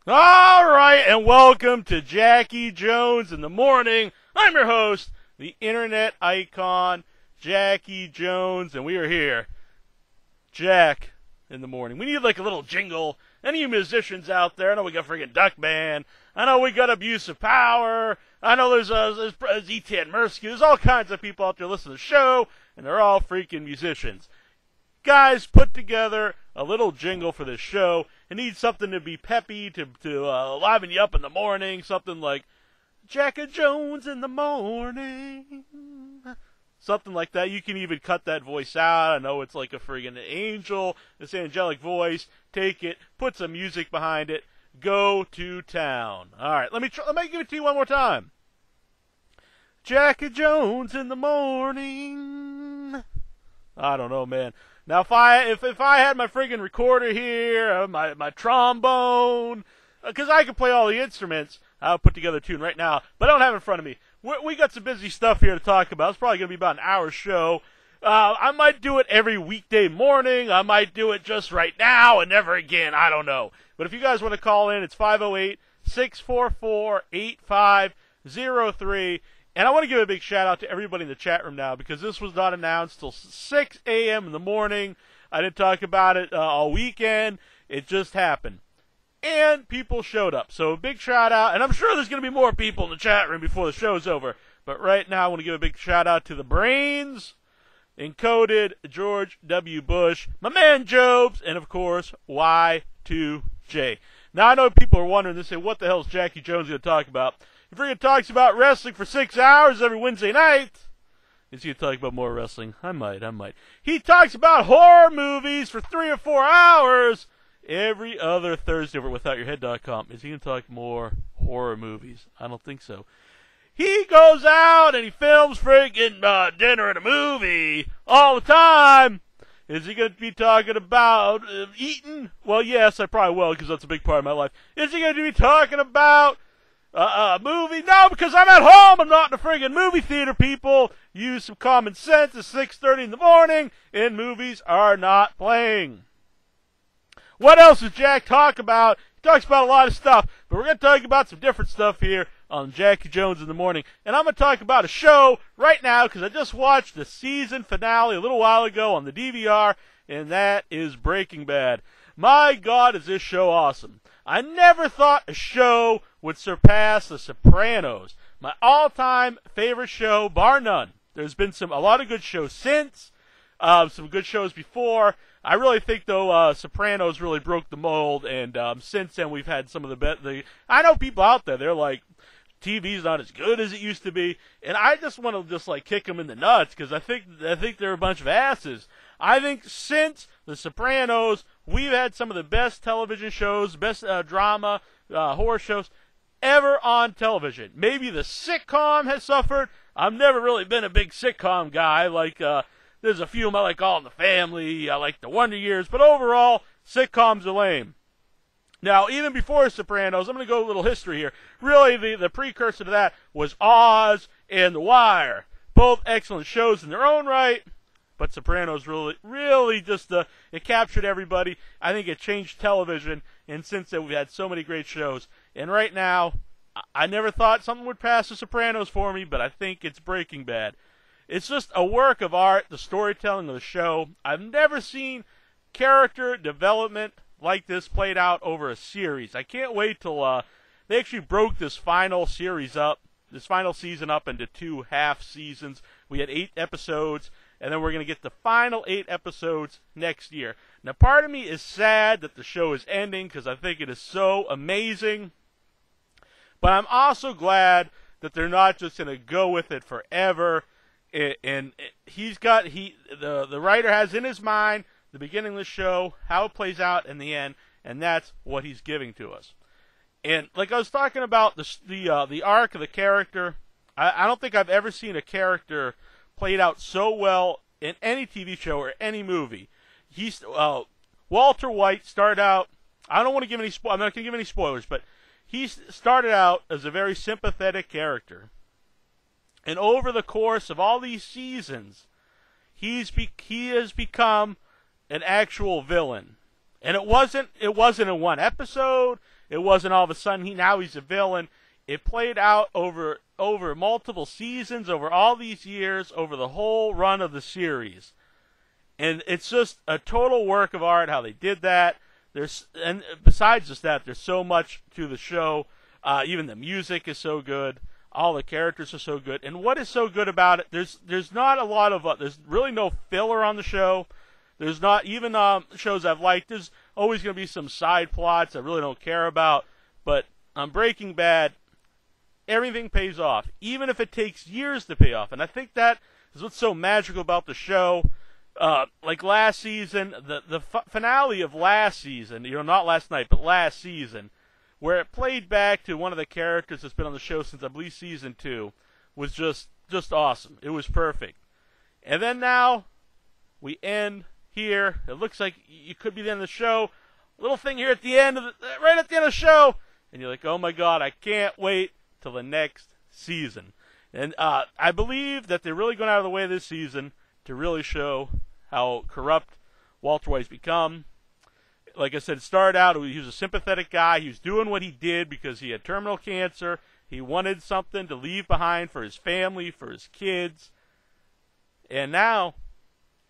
All right, and welcome to Jackie Jones in the Morning. I'm your host, the internet icon, Jackie Jones, and we are here. Jack in the morning. We need like a little jingle. Any musicians out there? I know we got friggin' Duck Band. I know we got Abuse of Power. I know there's E.T.N. Mursky. There's all kinds of people out there listening to the show, and they're all freaking musicians. Guys, put together a little jingle for this show. It needs something to be peppy, to liven you up in the morning. Something like Jackie Jones in the morning. Something like that. You can even cut that voice out. I know it's like a friggin' angel, this angelic voice. Take it, put some music behind it. Go to town. All right, let me give it to you one more time. Jackie Jones in the morning. I don't know, man. Now, if I had my friggin' recorder here, my trombone, because I can play all the instruments, I would put together a tune right now, but I don't have it in front of me. We got some busy stuff here to talk about. It's probably going to be about an hour show. I might do it every weekday morning. I might do it just right now and never again. I don't know. But if you guys want to call in, it's 508-644-8503. And I want to give a big shout out to everybody in the chat room now, because this was not announced till 6 a.m. in the morning. I didn't talk about it all weekend. It just happened. And people showed up. So a big shout out. And I'm sure there's going to be more people in the chat room before the show's over. But right now I want to give a big shout out to the brains, Encoded, George W. Bush, my man Jobs, and of course Y2J. Now I know people are wondering, they say, what the hell is Jackie Jones going to talk about? He freaking talks about wrestling for 6 hours every Wednesday night. Is he going to talk about more wrestling? I might. He talks about horror movies for 3 or 4 hours every other Thursday over at WithoutYourHead.com. Is he going to talk more horror movies? I don't think so. He goes out and he films freaking dinner and a movie all the time. Is he going to be talking about eating? Well, yes, I probably will, because that's a big part of my life. Is he going to be talking about a movie? No, because I'm at home. I'm not in a friggin' movie theater, people. Use some common sense. It's 6:30 in the morning, and movies are not playing. What else does Jack talk about? He talks about a lot of stuff, but we're going to talk about some different stuff here on Jackie Jones in the Morning. And I'm going to talk about a show right now, because I just watched the season finale a little while ago on the DVR, and that is Breaking Bad. My God, is this show awesome. I never thought a show would surpass The Sopranos. My all-time favorite show, bar none. There's been a lot of good shows since, some good shows before. I really think, though, Sopranos really broke the mold, and since then we've had some of the best. I know people out there, they're like, TV's not as good as it used to be, and I just want to kick them in the nuts, because I think they're a bunch of asses. I think since The Sopranos, we've had some of the best television shows, best drama, horror shows ever on television. Maybe the sitcom has suffered. I've never really been a big sitcom guy. There's a few of them I like, All in the Family, I like The Wonder Years, but overall, sitcoms are lame. Now, even before Sopranos, I'm going to go a little history here. Really, the precursor to that was Oz and The Wire. Both excellent shows in their own right, but Sopranos really just, it captured everybody. I think it changed television, and since then we've had so many great shows. And right now, I never thought something would pass The Sopranos for me, but I think it's Breaking Bad. It's just a work of art, the storytelling of the show. I've never seen character development like this played out over a series. I can't wait till they actually broke this final season up into 2 half seasons. We had 8 episodes, and then we're going to get the final 8 episodes next year. Now, part of me is sad that the show is ending, because I think it is so amazing. But I'm also glad that they're not just going to go with it forever. And the writer has in his mind the beginning of the show, how it plays out in the end, and that's what he's giving to us. And like I was talking about the arc of the character, I don't think I've ever seen a character played out so well in any TV show or any movie. Walter White started out. I don't want to give any. I'm not going to give any spoilers, but he started out as a very sympathetic character, and over the course of all these seasons, he has become an actual villain. And it wasn't in one episode. It wasn't all of a sudden now he's a villain. It played out over multiple seasons, over all these years, over the whole run of the series. And it's just a total work of art how they did that. And besides just that, there's so much to the show. Even the music is so good. All the characters are so good. And what is so good about it, there's not a lot of, there's really no filler on the show. There's not, even shows I've liked, there's always going to be some side plots I really don't care about. But on Breaking Bad, everything pays off, even if it takes years to pay off. And I think that is what's so magical about the show. Like last season, the finale of last season, not last night, but last season, where it played back to one of the characters that's been on the show since, I believe, season 2, was just awesome. It was perfect. And then now, we end here. It looks like it could be the end of the show. Little thing here at the end, right at the end of the show, and you're like, oh my God, I can't wait till the next season. And I believe that they're really going out of the way this season to really show how corrupt Walter White's become. Like I said, it started out, he was a sympathetic guy. He was doing what he did because he had terminal cancer. He wanted something to leave behind for his family, for his kids. And now,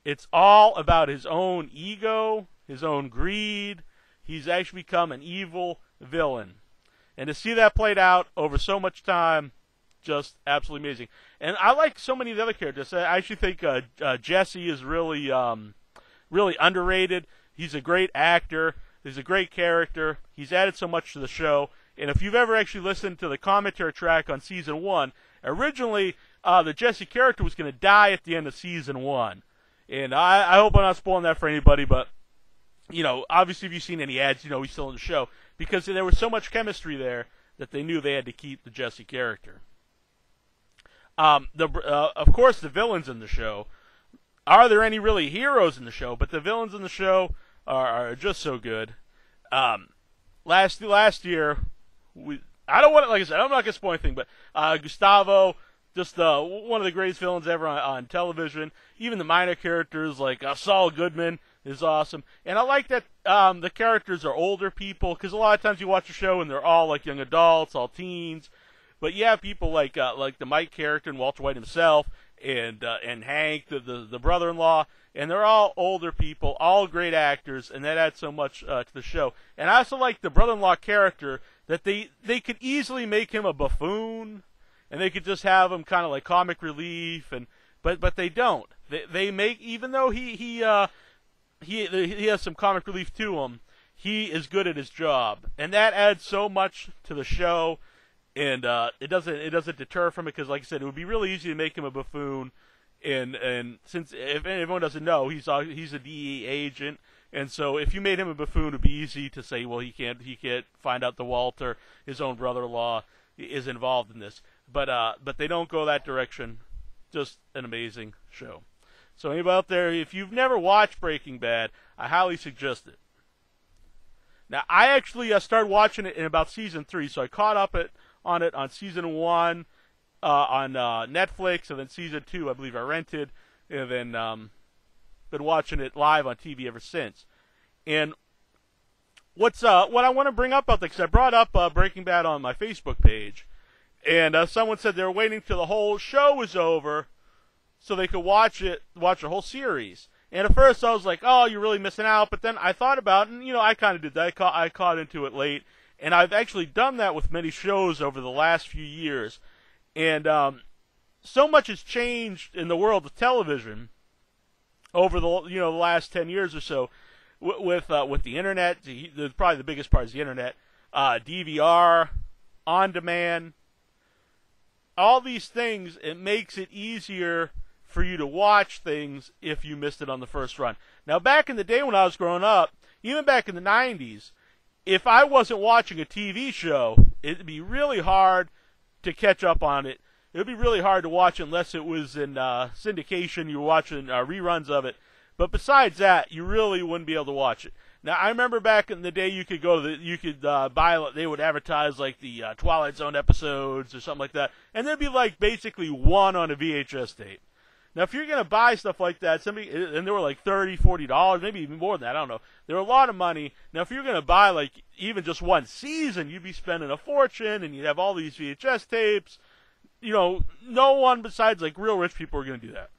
it's all about his own ego, his own greed. He's actually become an evil villain. And to see that played out over so much time, just absolutely amazing. And I like so many of the other characters. I actually think Jesse is really, really underrated. He's a great actor. He's a great character. He's added so much to the show. And if you've ever actually listened to the commentary track on Season 1, originally the Jesse character was going to die at the end of Season 1. And I hope I'm not spoiling that for anybody, but, obviously if you've seen any ads, he's still in the show. Because there was so much chemistry there that they knew they had to keep the Jesse character. Of course, the villains in the show. Are there any really heroes in the show? But the villains in the show are just so good. Last year, I don't want to, like I said, I'm not going to spoil anything, but Gustavo, just one of the greatest villains ever on television. Even the minor characters like Saul Goodman is awesome. And I like that the characters are older people, because a lot of times you watch a show and they're all like young adults, all teens. But you have people like the Mike character and Walter White himself, and Hank, the brother-in-law, and they're all older people, all great actors, and that adds so much to the show. And I also like the brother-in-law character, that they could easily make him a buffoon, and they could just have him kind of like comic relief, but they don't. They make, even though he has some comic relief to him, he is good at his job, and that adds so much to the show. And it doesn't deter from it, because, like I said, it would be really easy to make him a buffoon. And since, if everyone doesn't know, he's a DEA agent, and so if you made him a buffoon, it'd be easy to say, well, he can't find out that Walter, his own brother-in-law, is involved in this. But they don't go that direction. Just an amazing show. So anybody out there, if you've never watched Breaking Bad, I highly suggest it. Now, I actually started watching it in about season 3, so I caught up on it on season 1 on Netflix, and then season 2 I believe I rented, and then been watching it live on TV ever since. And what I want to bring up about this, because I brought up Breaking Bad on my Facebook page, and someone said they were waiting till the whole show was over so they could watch the whole series. And at first I was like, oh, you're really missing out. But then I thought about it, and I kind of did that. I caught into it late. And I've actually done that with many shows over the last few years. And so much has changed in the world of television over the last 10 years or so with the internet. Probably the biggest part is the internet. DVR, on demand, all these things. It makes it easier for you to watch things if you missed it on the first run. Now, back in the day when I was growing up, even back in the 90s, if I wasn't watching a TV show, it'd be really hard to catch up on it. It would be really hard to watch unless it was in syndication. You were watching reruns of it. But besides that, you really wouldn't be able to watch it. Now, I remember back in the day, you could buy. They would advertise like the Twilight Zone episodes or something like that, and there'd be like basically one on a VHS tape. Now, if you're going to buy stuff like that, and they were like $30, $40, maybe even more than that, I don't know. They were a lot of money. Now, if you're going to buy like even just one season, you'd be spending a fortune, and you'd have all these VHS tapes. You know, no one besides like real rich people are going to do that.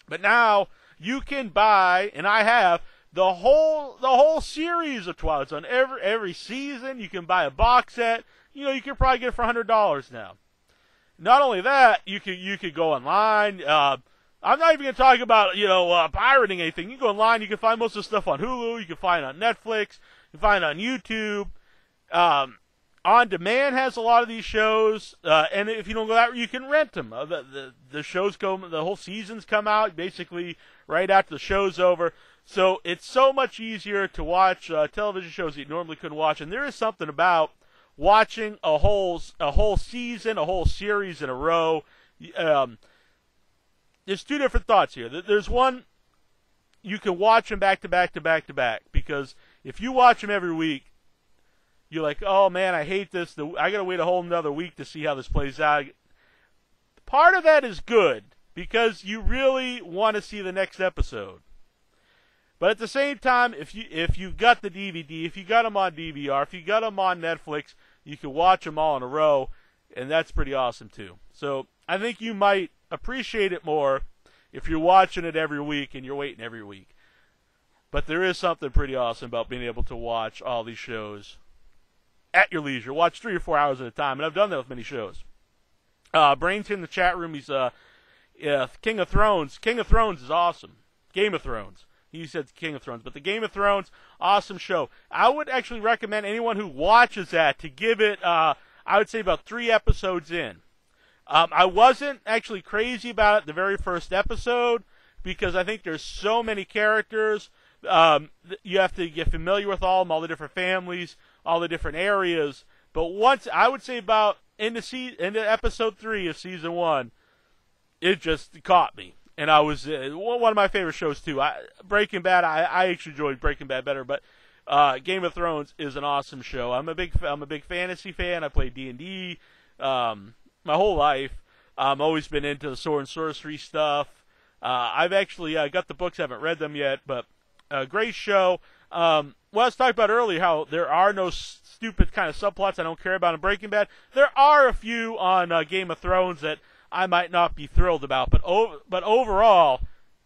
But now you can buy, and I have, the whole series of Twilight Zone. Every season, you can buy a box set. You know, you can probably get it for $100 now. Not only that, you could go online. I'm not even going to talk about, pirating anything. You can go online, you can find most of the stuff on Hulu, you can find it on Netflix, you can find it on YouTube. On Demand has a lot of these shows, and if you don't go that route, you can rent them. The shows the whole seasons come out basically right after the show's over. So it's so much easier to watch television shows that you normally couldn't watch, and there is something about watching a whole season, a whole series in a row. There's two different thoughts here. There's one, you can watch them back to back to back to back, because if you watch them every week, you're like, oh man, I hate this. I got to wait a whole another week to see how this plays out. Part of that is good, because you really want to see the next episode. But at the same time, if you've got the DVD, if you got them on DVR, if you got them on Netflix, you can watch them all in a row, and that's pretty awesome too. So I think you might appreciate it more if you're watching it every week and you're waiting every week. But there is something pretty awesome about being able to watch all these shows at your leisure. Watch 3 or 4 hours at a time, and I've done that with many shows. Brain's in the chat room. He's King of Thrones. King of Thrones is awesome. Game of Thrones. He said King of Thrones, but the Game of Thrones, awesome show. I would actually recommend anyone who watches that to give it, I would say about 3 episodes in. I wasn't actually crazy about it the very first episode, because I think there's so many characters. You have to get familiar with all the different families, all the different areas. But once, I would say about into episode 3 of season 1, it just caught me. And I was one of my favorite shows too. Breaking Bad, I actually enjoyed Breaking Bad better, but Game of Thrones is an awesome show. I'm a big fantasy fan. I played D&D my whole life. I've always been into the sword and sorcery stuff. I've actually got the books, haven't read them yet, but a great show. Well, I was talking about earlier how there are no stupid kind of subplots I don't care about in Breaking Bad. There are a few on Game of Thrones that I might not be thrilled about, but overall,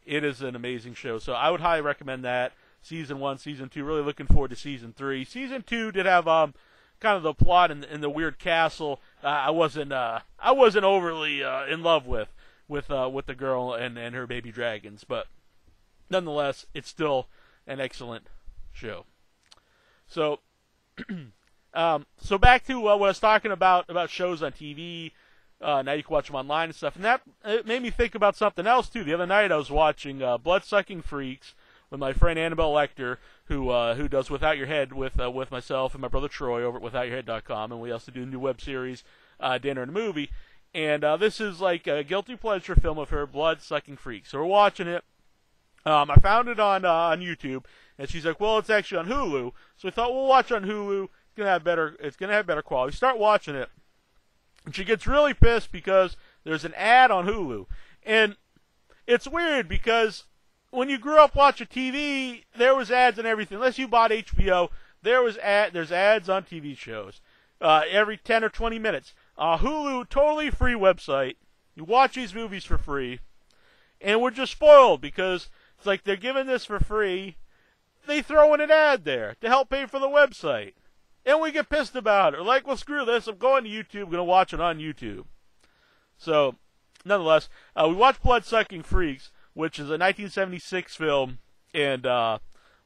it is an amazing show. So I would highly recommend that. Season 1, Season 2, really looking forward to Season 3. Season 2 did have kind of the plot in the weird castle. I wasn't overly in love with the girl and her baby dragons, but nonetheless, it's still an excellent show. So, so back to what I was talking about shows on TV. Now you can watch them online and stuff. And that it made me think about something else, too. The other night I was watching Blood-Sucking Freaks with my friend Annabelle Lecter, who does Without Your Head with myself and my brother Troy over at WithoutYourHead.com. And we also do a new web series, Dinner and a Movie. And this is like a guilty pleasure film of her, Blood-Sucking Freaks. So we're watching it. I found it on YouTube. And she's like, well, it's actually on Hulu. So we thought, we'll watch on Hulu. It's gonna have better quality. We start watching it. And she gets really pissed because there's an ad on Hulu. And it's weird because when you grew up watching TV, there was ads and everything. Unless you bought HBO, there's ads on TV shows every 10 or 20 minutes. Hulu, totally free website. You watch these movies for free. And we're just spoiled because it's like they're giving this for free. They throw in an ad there to help pay for the website. And we get pissed about it. We're like, well, screw this. I'm going to YouTube. I'm going to watch it on YouTube. So, nonetheless, we watched Blood-Sucking Freaks, which is a 1976 film. And,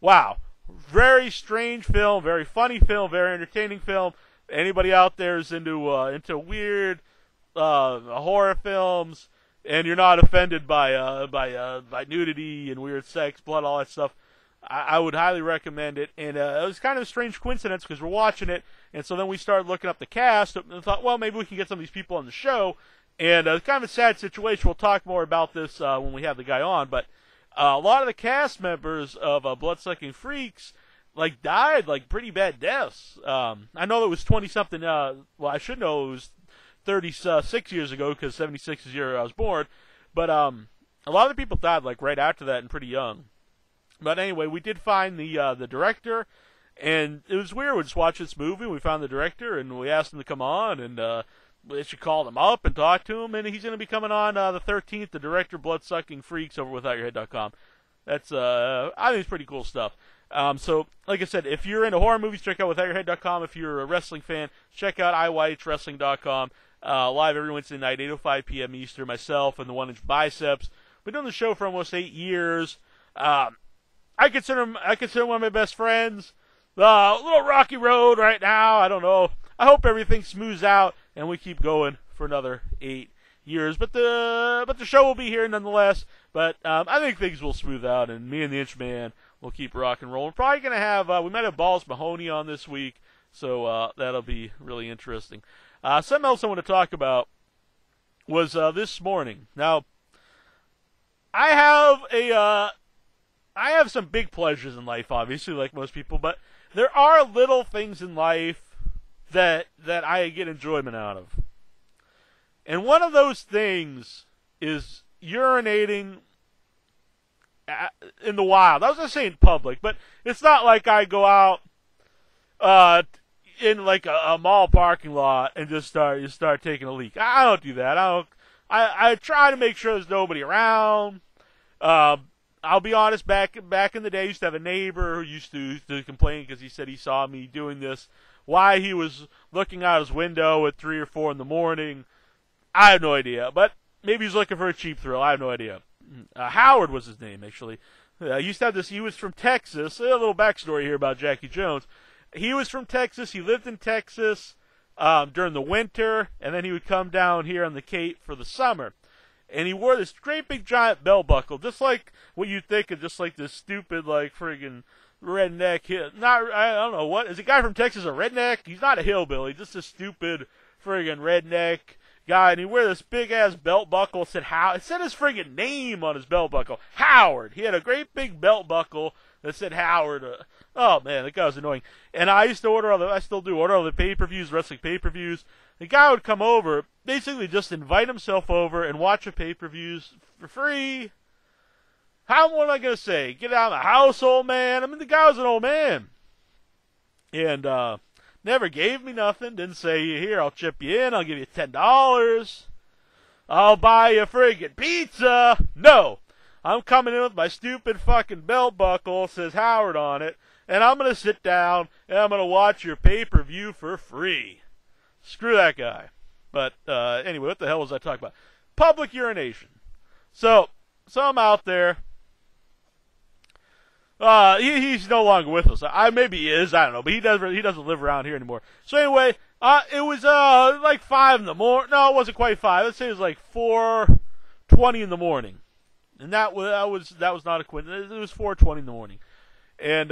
wow. Very strange film. Very funny film. Very entertaining film. Anybody out there is into weird horror films, and you're not offended by nudity and weird sex, blood, all that stuff, I would highly recommend it. And it was kind of a strange coincidence because we're watching it, and so then we started looking up the cast and thought, well, maybe we can get some of these people on the show. And it's kind of a sad situation. We'll talk more about this when we have the guy on. But a lot of the cast members of Blood-Sucking Freaks died pretty bad deaths. I know it was 20-something. Well, I should know it was 36 years ago because 76 is the year I was born. But a lot of the people died like right after that and pretty young. But anyway, we did find the director, and it was weird. We just watched this movie. We found the director, and we asked him to come on, and we should call him up and talk to him. And he's going to be coming on the 13th. The director, Bloodsucking Freaks, over withoutyourhead.com. That's I think it's pretty cool stuff. So, like I said, if you're into horror movies, check out withoutyourhead.com. If you're a wrestling fan, check out iwhitewrestling.com. Live every Wednesday night, 8:05 p.m. Eastern. Myself and the 1-inch biceps. Been doing the show for almost 8 years. I consider him one of my best friends. A little rocky road right now. I don't know. I hope everything smooths out and we keep going for another 8 years. But the show will be here nonetheless. But I think things will smooth out, and me and the Inchman will keep rock and rolling. Probably gonna have we might have Balls Mahoney on this week, so that'll be really interesting. Something else I want to talk about was this morning. Now, I have some big pleasures in life, obviously, like most people, but there are little things in life that I get enjoyment out of. And one of those things is urinating in the wild. I was going to say in public, but it's not like I go out in like a mall parking lot and just start taking a leak. I don't do that. I try to make sure there's nobody around. I'll be honest, back in the day, I used to have a neighbor who used to complain because he said he saw me doing this. Why he was looking out his window at 3 or 4 in the morning, I have no idea. But maybe he's looking for a cheap thrill. I have no idea. Howard was his name, actually. He used to have this. He was from Texas. A little backstory here about Jackie Jones. He was from Texas. He lived in Texas during the winter, and then he would come down here on the Cape for the summer. And he wore this great big giant belt buckle, just like what you think of, just like this stupid, like, friggin' redneck. I don't know, what? Is a guy from Texas a redneck? He's not a hillbilly, just a stupid friggin' redneck guy. And he wore this big-ass belt buckle. It said his friggin' name on his belt buckle. Howard. He had a great big belt buckle that said Howard. Oh, man, that guy was annoying. And I used to I still do order all the pay-per-views, wrestling pay-per-views. The guy would come over, basically just invite himself over and watch the pay-per-views for free. What am I going to say? Get out of the house, old man. I mean, the guy was an old man. And never gave me nothing. Didn't say, here, I'll chip you in. I'll give you $10. I'll buy you friggin' pizza. No. I'm coming in with my stupid fucking belt buckle, says Howard on it, and I'm going to sit down and I'm going to watch your pay-per-view for free. Screw that guy. But anyway, what the hell was I talking about? Public urination. So I'm out there. He's no longer with us. Maybe he is. I don't know. But he doesn't live around here anymore. So anyway, it was like 5 in the morning. No, it wasn't quite 5. Let's say it was like 4:20 in the morning. And that was not a coincidence. It was 4:20 in the morning. And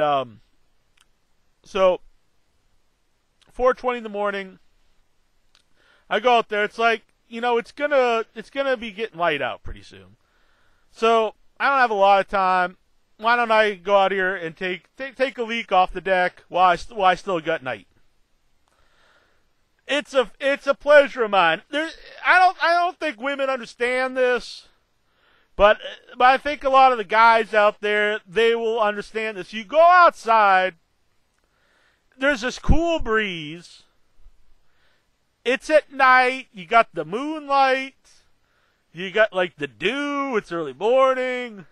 so 4:20 in the morning, I go out there. It's like, it's gonna be getting light out pretty soon. So I don't have a lot of time. Why don't I go out here and take a leak off the deck while I still got night? It's a pleasure of mine. I don't think women understand this, but I think a lot of the guys out there, they will understand this. You go outside. There's this cool breeze. It's at night. You got the moonlight. You got like the dew. It's early morning.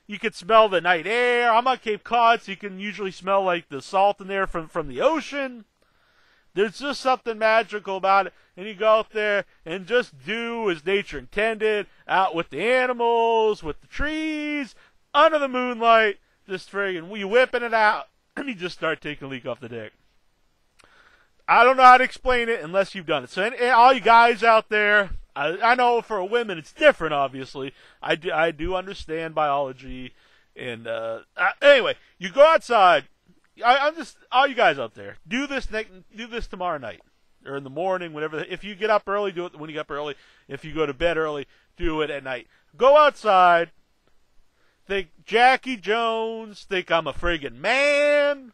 You can smell the night air. I'm on Cape Cod, so you can usually smell like the salt in there from the ocean. There's just something magical about it. And you go out there and just do as nature intended, out with the animals, with the trees, under the moonlight, just friggin' you whipping it out, and you just start taking a leak off the deck. I don't know how to explain it unless you've done it. So all you guys out there, I know for women it's different, obviously. I do understand biology. And anyway, you go outside. I'm just, all you guys out there, do this tomorrow night. Or in the morning, whenever. If you get up early, do it when you get up early. If you go to bed early, do it at night. Go outside. Think Jackie Jones. Think I'm a friggin' man.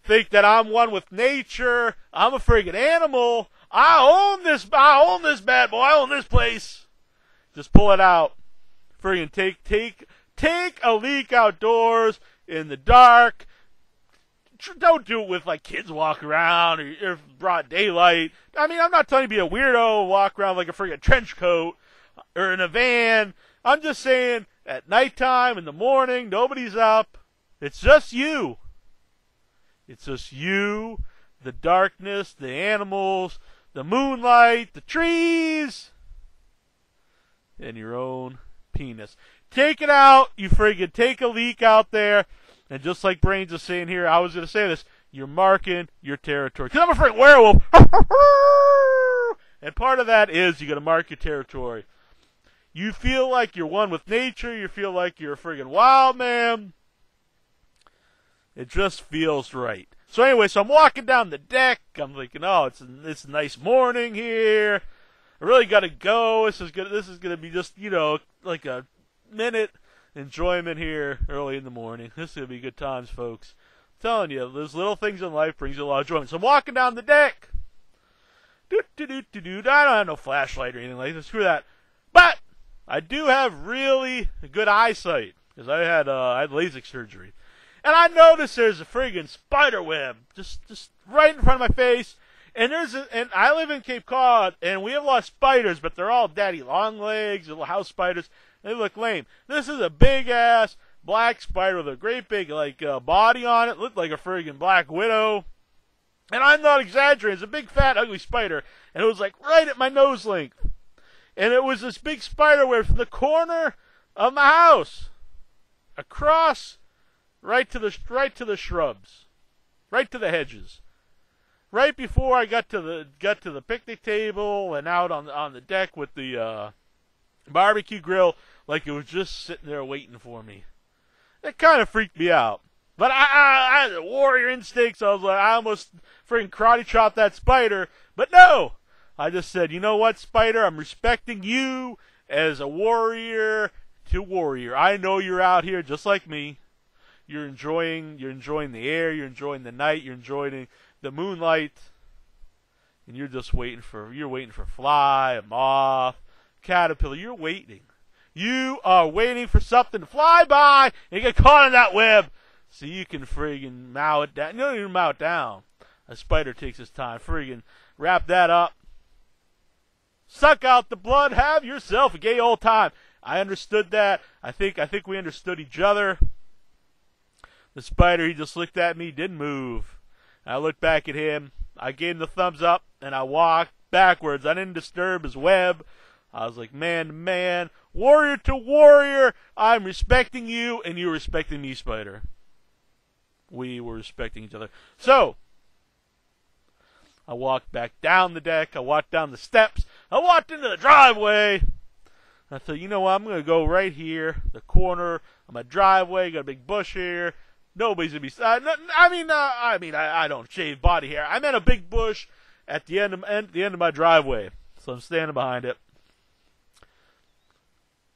Think that I'm one with nature. I'm a friggin' animal. I own this bad boy. I own this place. Just pull it out. friggin' take a leak outdoors in the dark. Don't do it with like kids walk around or broad daylight. I mean, I'm not telling you to be a weirdo, walk around like a friggin' trench coat or in a van. I'm just saying at nighttime, in the morning, nobody's up. It's just you. It's just you, the darkness, the animals, the moonlight, the trees, and your own penis. Take it out, you friggin' take a leak out there. And just like Brains is saying here, I was going to say this, you're marking your territory. Because I'm a friggin' werewolf. And part of that is you got to mark your territory. You feel like you're one with nature. You feel like you're a friggin' wild man. It just feels right. So anyway, so I'm walking down the deck. I'm thinking, oh, it's a nice morning here. I really got to go. This is gonna be just, like a minute enjoyment here early in the morning. This is going to be good times, folks. I'm telling you, those little things in life brings you a lot of enjoyment. So I'm walking down the deck. I don't have no flashlight or anything like that. Screw that. But I do have really good eyesight because I had LASIK surgery. And I noticed there's a friggin' spider web just right in front of my face. And and I live in Cape Cod, and we have a lot of spiders, but they're all daddy long legs, little house spiders. They look lame. This is a big-ass black spider with a great big body on it. Looked like a friggin' black widow. And I'm not exaggerating. It's a big, fat, ugly spider. And it was like right at my nose length. And it was this big spider web from the corner of my house across right to the shrubs, right to the hedges. Right before I got to the picnic table and out on the deck with the barbecue grill, like it was just sitting there waiting for me. It kind of freaked me out. But I had the warrior instincts. I was like, I almost freaking karate chopped that spider. But no! I just said, you know what, spider? I'm respecting you as a warrior to warrior. I know you're out here just like me. You're enjoying the air. You're enjoying the night. You're enjoying the moonlight. And you're just waiting for fly, a moth, caterpillar. You're waiting. You are waiting for something to fly by and get caught in that web so you can friggin' mow it down. You don't even mow it down. A spider takes its time. Friggin' wrap that up. Suck out the blood. Have yourself a gay old time. I understood that. I think we understood each other. The spider, he just looked at me, didn't move. I looked back at him. I gave him the thumbs up, and I walked backwards. I didn't disturb his web. I was like, man to man, warrior to warrior, I'm respecting you, and you're respecting me, spider. We were respecting each other. So, I walked back down the deck. I walked down the steps. I walked into the driveway. I thought, you know what, I'm going to go right here, the corner of my driveway. Got a big bush here. Nobody's going to be... I don't shave body hair. I meant a big bush at the end of my driveway. So I'm standing behind it.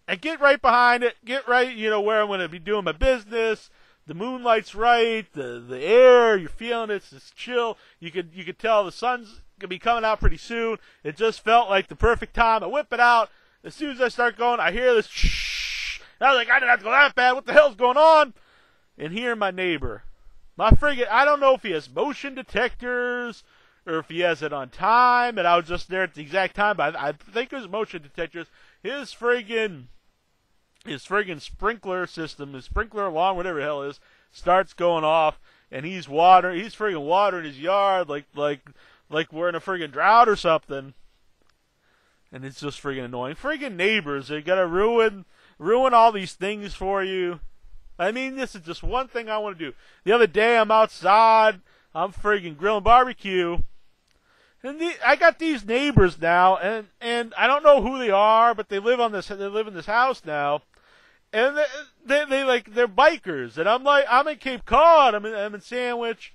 And get right behind it. Get right, where I'm going to be doing my business. The moonlight's right. The air, you're feeling it. It's chill. You could tell the sun's going to be coming out pretty soon. It just felt like the perfect time. I whip it out. As soon as I start going, I hear this shh. And I was like, I didn't have to go that bad. What the hell's going on? And here my neighbor. My friggin', I don't know if he has motion detectors or if he has it on time. And I was just there at the exact time. But I think it was motion detectors. His friggin' sprinkler system, his sprinkler alarm, whatever the hell it is, starts going off, and he's friggin' watering his yard like we're in a friggin' drought or something. And it's just friggin' annoying. Friggin' neighbors, they gotta ruin all these things for you. I mean, this is just one thing I want to do. The other day, I'm outside, I'm friggin' grilling barbecue, and I got these neighbors now, and I don't know who they are, but they live in this house now. And they're bikers, and I'm in Cape Cod, I'm in Sandwich,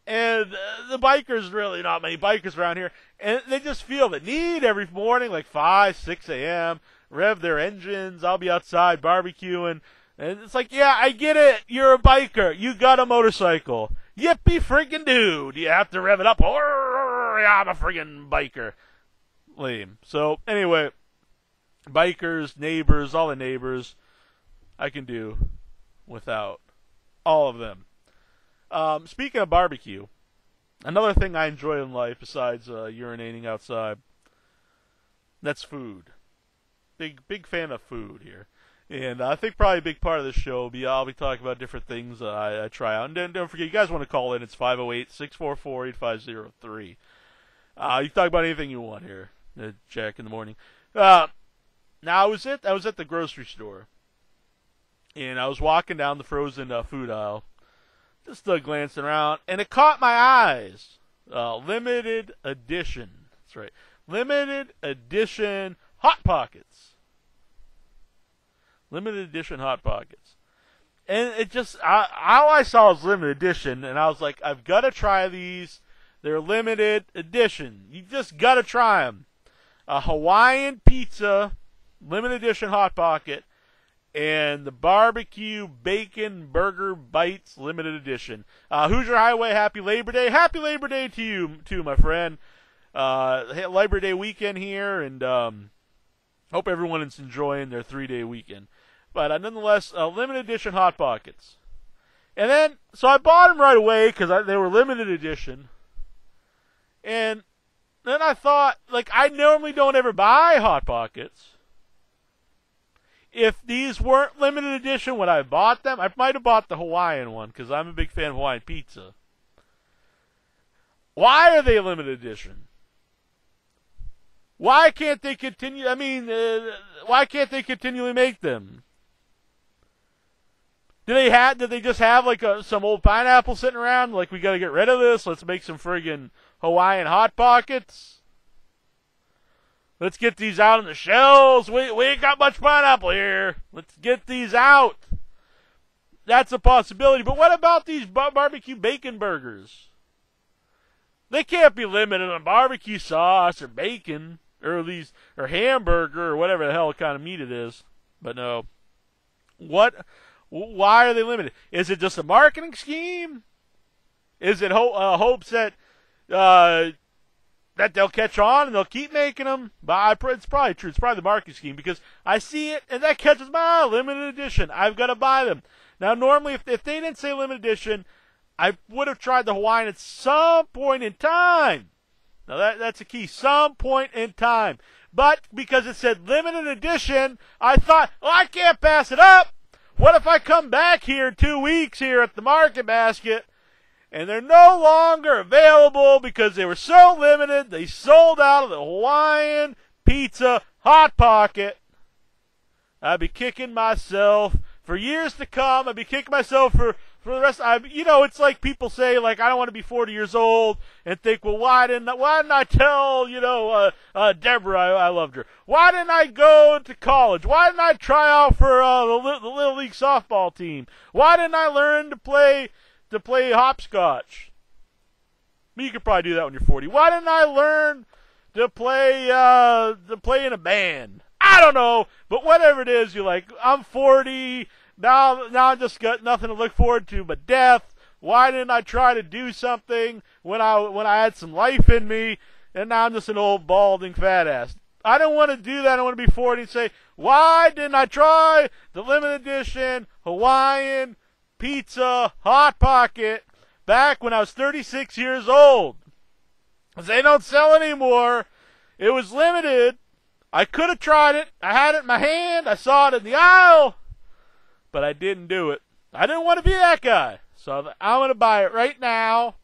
and the bikers, really not many bikers around here, and they just feel the need every morning, like 5, 6 a.m., rev their engines. I'll be outside barbecuing, and it's like, yeah, I get it, you're a biker, you got a motorcycle, yippee friggin' dude, you have to rev it up, yeah, I'm a friggin' biker. Lame. So, anyway, bikers, neighbors, all the neighbors. I can do without all of them. Speaking of barbecue, another thing I enjoy in life besides urinating outside, that's food. Big fan of food here. And I think probably a big part of this show will be I'll be talking about different things I try out. And don't forget, you guys want to call in, it's 508-644-8503. You can talk about anything you want here, Jack in the morning. Now, I was at the grocery store, and I was walking down the frozen food aisle, just glancing around, and it caught my eyes. Limited edition. That's right. Limited edition Hot Pockets. Limited edition Hot Pockets. And it just, all I saw was limited edition, and I was like, I've got to try these. They're limited edition. You just got to try them. A Hawaiian pizza, limited edition Hot Pocket, and the barbecue bacon burger bites limited edition. Hoosier Highway, happy Labor Day. Happy Labor Day to you, too, my friend. Labor Day weekend here, and hope everyone is enjoying their 3-day weekend. But nonetheless, limited edition Hot Pockets. And then, so I bought them right away because they were limited edition. And then I thought, like, I normally don't ever buy Hot Pockets. If these weren't limited edition when I bought them, I might have bought the Hawaiian one because I'm a big fan of Hawaiian pizza. Why are they limited edition? Why can't they continue? I mean, why can't they continually make them? Did they just have like some old pineapple sitting around? Like, we got to get rid of this. Let's make some friggin' Hawaiian Hot Pockets. Let's get these out on the shelves. We ain't got much pineapple here. Let's get these out. That's a possibility. But what about these barbecue bacon burgers? They can't be limited on barbecue sauce or bacon or hamburger or whatever the hell kind of meat it is. But no. Why are they limited? Is it just a marketing scheme? Is it hopes that they'll catch on and they'll keep making them? But it's probably true. It's probably the marketing scheme because I see it and that catches my eye. Limited edition. I've got to buy them. Now, normally, if they didn't say limited edition, I would have tried the Hawaiian at some point in time. Now, that's a key. Some point in time. But because it said limited edition, I thought, I can't pass it up. What if I come back here in 2 weeks here at the Market Basket and they're no longer available because they were so limited, they sold out of the Hawaiian Pizza Hot Pocket? I'd be kicking myself for years to come. I'd be kicking myself for the rest. It's like people say, like, I don't want to be 40 years old and think, well, why didn't I tell, Deborah, I loved her. Why didn't I go to college? Why didn't I try out for the Little League softball team? Why didn't I learn to play hopscotch? You could probably do that when you're 40. Why didn't I learn to play in a band? I don't know, but whatever it is, you're like, I'm 40. Now I just got nothing to look forward to but death. Why didn't I try to do something when I had some life in me? And now I'm just an old balding fat ass. I don't want to do that. I want to be 40 and say, why didn't I try the limited edition Hawaiian Pizza Hot Pocket back when I was 36 years old? Because they don't sell anymore. It was limited. I could have tried it. I had it in my hand. I saw it in the aisle. But I didn't do it. I didn't want to be that guy. So I'm going to buy it right now.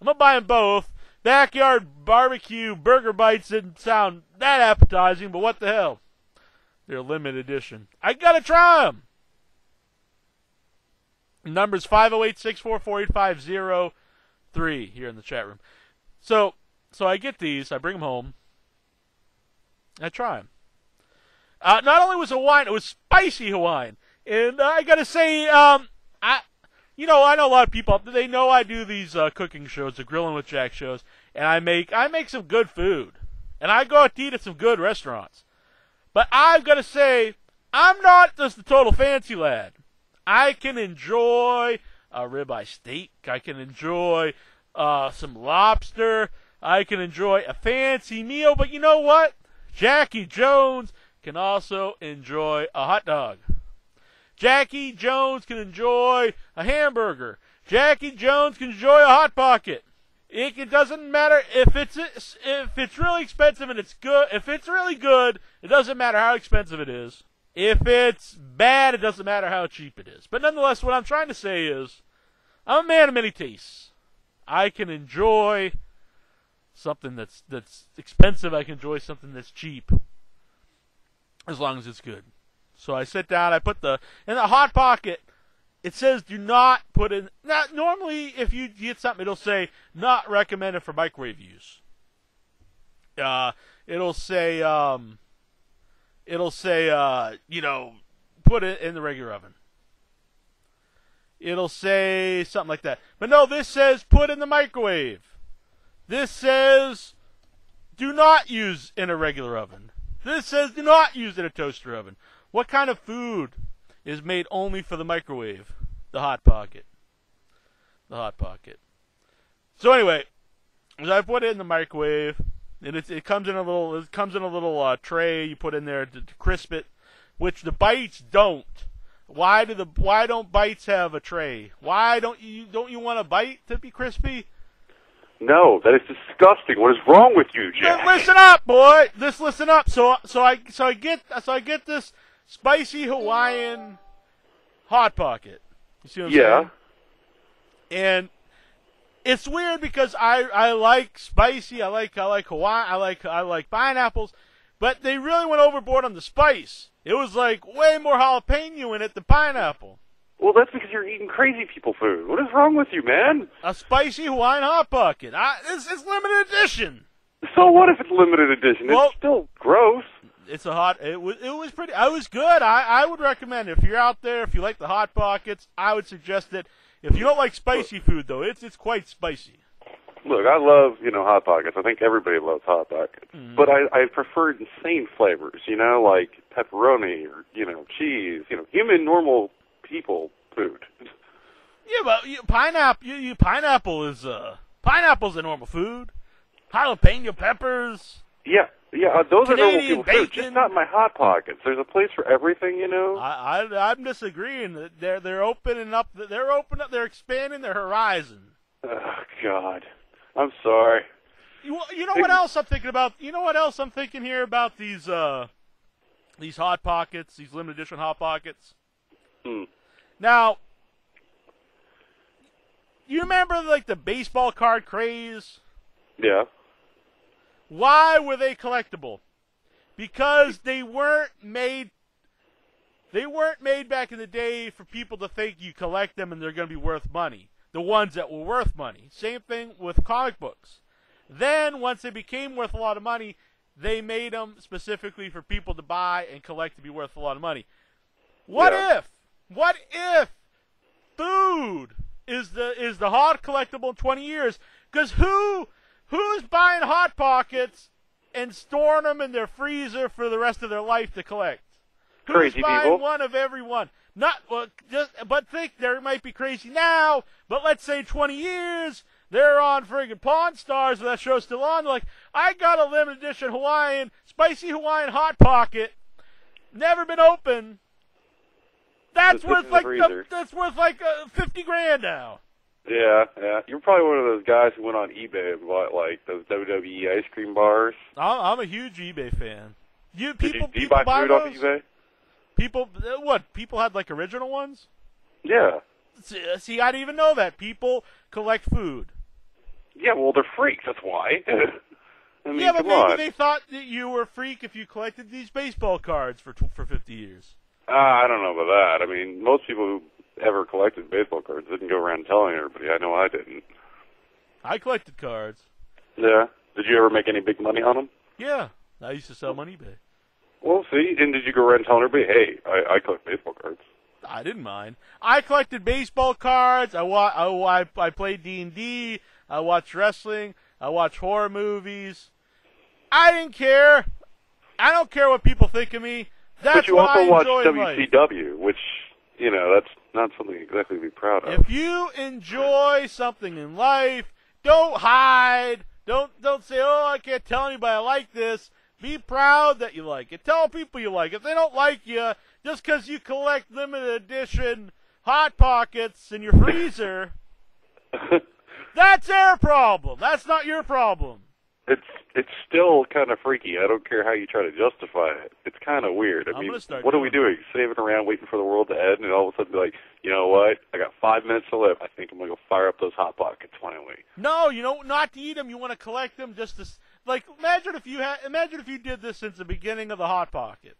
I'm going to buy them both. Backyard barbecue burger bites didn't sound that appetizing, but what the hell? They're limited edition. I got to try them. Number's 508-644-8503 here in the chat room. So I get these. I bring them home. I try them. Not only was it Hawaiian, it was spicy Hawaiian. And I gotta say, I know a lot of people, they know I do these cooking shows, the Grilling with Jack shows, and I make some good food. And I go out to eat at some good restaurants. But I've gotta say, I'm not just a total fancy lad. I can enjoy a ribeye steak. I can enjoy some lobster. I can enjoy a fancy meal. But you know what? Jackie Jones can also enjoy a hot dog. Jackie Jones can enjoy a hamburger. Jackie Jones can enjoy a Hot Pocket. It doesn't matter if it's really expensive and it's good. If it's really good, it doesn't matter how expensive it is. If it's bad, it doesn't matter how cheap it is. But nonetheless, what I'm trying to say is, I'm a man of many tastes. I can enjoy something that's expensive. I can enjoy something that's cheap, as long as it's good. So I sit down. I put in the Hot Pocket. It says do not put in. Now, normally, if you get something, it'll say not recommended for microwave use. It'll say put it in the regular oven. It'll say something like that. But no, this says put in the microwave. This says do not use in a regular oven. This says do not use in a toaster oven. What kind of food is made only for the microwave? The Hot Pocket. The Hot Pocket. So anyway, as I put it in the microwave, and it comes in a little tray you put in there to crisp it, which the bites don't. Why don't bites have a tray? Why don't you want a bite to be crispy? No, that is disgusting. What is wrong with you, Jack? Listen up, boy. Just listen up. So I get this spicy Hawaiian Hot Pocket. You see what I'm saying? And it's weird because I like spicy. I like Hawaii. I like pineapples, but they really went overboard on the spice. It was like way more jalapeno in it than pineapple. Well, that's because you're eating crazy people food. What is wrong with you, man? A spicy Hawaiian Hot Pocket. It's limited edition. So what if it's limited edition? Well, it's still gross. It was pretty. It was good. I would recommend it. If you're out there, if you like the Hot Pockets, I would suggest it. If you don't like spicy food, though, it's quite spicy. Look, I love, Hot Pockets. I think everybody loves Hot Pockets. Mm-hmm. But I prefer insane flavors, like pepperoni or, cheese, human, normal people food. Yeah, but pineapple's a normal food. Jalapeno peppers. Yeah, those Canadian are normal people bacon. food, just not my Hot Pockets. There's a place for everything, I'm disagreeing. They're opening up. They're expanding their horizon. Oh God, I'm sorry. You know what else I'm thinking about? You know what else I'm thinking here about these Hot Pockets, these limited edition Hot Pockets? Now, you remember like the baseball card craze? Yeah. Why were they collectible? Because they weren't made back in the day for people to think you collect them and they're going to be worth money. The ones that were worth money. Same thing with comic books. Then, once they became worth a lot of money, they made them specifically for people to buy and collect to be worth a lot of money. What if food is the hot collectible in 20 years? Because who's buying Hot Pockets and storing them in their freezer for the rest of their life to collect? Crazy Who's buying people. One of every one? But think there might be crazy now. But let's say 20 years, they're on friggin' Pawn Stars, and that show's still on. They're like, I got a limited edition spicy Hawaiian Hot Pocket, never been opened. That's worth like $50,000 now. Yeah. You're probably one of those guys who went on eBay and bought like those WWE ice cream bars. I'm a huge eBay fan. Do you buy food those? off eBay? People had like original ones? Yeah. See, I didn't even know that. People collect food. Yeah, well, they're freaks, that's why. I mean, but maybe they thought that you were a freak if you collected these baseball cards for 50 years. I don't know about that. I mean, most people who ever collected baseball cards didn't go around telling everybody. I know I didn't. I collected cards. Yeah? Did you ever make any big money on them? Yeah. I used to sell them on eBay. Well, see, and did you go around telling everybody, hey, I collect baseball cards? I didn't mind. I collected baseball cards. I played D&D. I watched wrestling. I watched horror movies. I didn't care. I don't care what people think of me. That's but you what also I watch WCW, which, that's not something exactly to be proud of. If you enjoy something in life, don't hide. Don't say, oh, I can't tell anybody I like this. Be proud that you like it. Tell people you like it. If they don't like you, just because you collect limited edition Hot Pockets in your freezer, that's their problem. That's not your problem. It's still kind of freaky. I don't care how you try to justify it. It's kind of weird. I mean, what are we doing? Saving around, waiting for the world to end, and all of a sudden be like, you know what? I got 5 minutes to live. I think I'm going to go fire up those Hot Pockets finally. No, not to eat them. You want to collect them just to, like, imagine if you did this since the beginning of the Hot Pocket.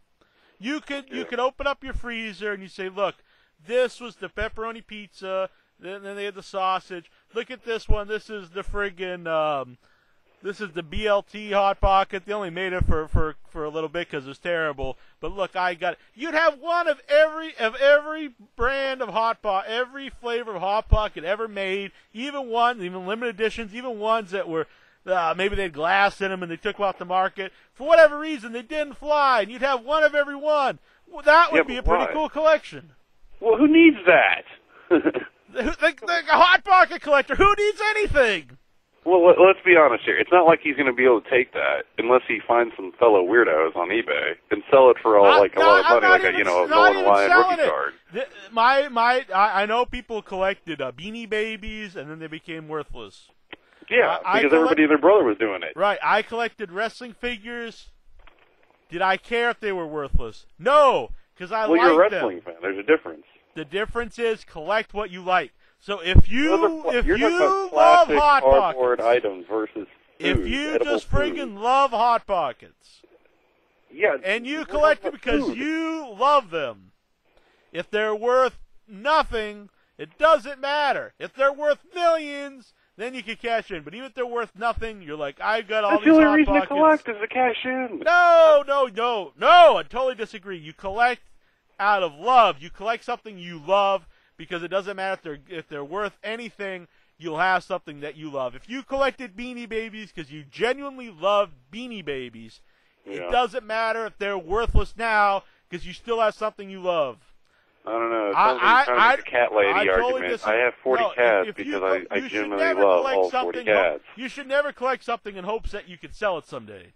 You could open up your freezer and you say, look, this was the pepperoni pizza. Then they had the sausage. Look at this one. This is the friggin'. This is the BLT Hot Pocket. They only made it for a little bit because it was terrible. But look, I got it. You'd have one of every brand of Hot Pocket, every flavor of Hot Pocket ever made, even limited editions, even ones that were maybe they had glass in them and they took them off the market. For whatever reason, they didn't fly, and you'd have one of every one. Well, that would be a pretty cool collection. Well, who needs that? the Hot Pocket collector, who needs anything? Well, let's be honest here. It's not like he's going to be able to take that unless he finds some fellow weirdos on eBay and sell it for a lot of money, like a Nolan Ryan rookie card. I know people collected Beanie Babies and then they became worthless. Yeah, because everybody and their brother was doing it. Right. I collected wrestling figures. Did I care if they were worthless? No, because I liked them. Well, you're a wrestling fan. There's a difference. The difference is collect what you like. So if you love Hot Pockets, items versus food, if you just friggin' love Hot Pockets, yeah, and you collect them because you love them, if they're worth nothing, it doesn't matter. If they're worth millions, then you can cash in. But even if they're worth nothing, you're like, I got all these Hot Pockets. That's the only reason to collect is to cash in. No, I totally disagree. You collect out of love. You collect something you love. Because it doesn't matter if they're worth anything, you'll have something that you love. If you collected Beanie Babies because you genuinely love Beanie Babies, it doesn't matter if they're worthless now because you still have something you love. I don't know. It sounds like kind of a cat lady argument. I have 40 cats because I genuinely love all 40 cats. You should never collect something in hopes that you could sell it someday.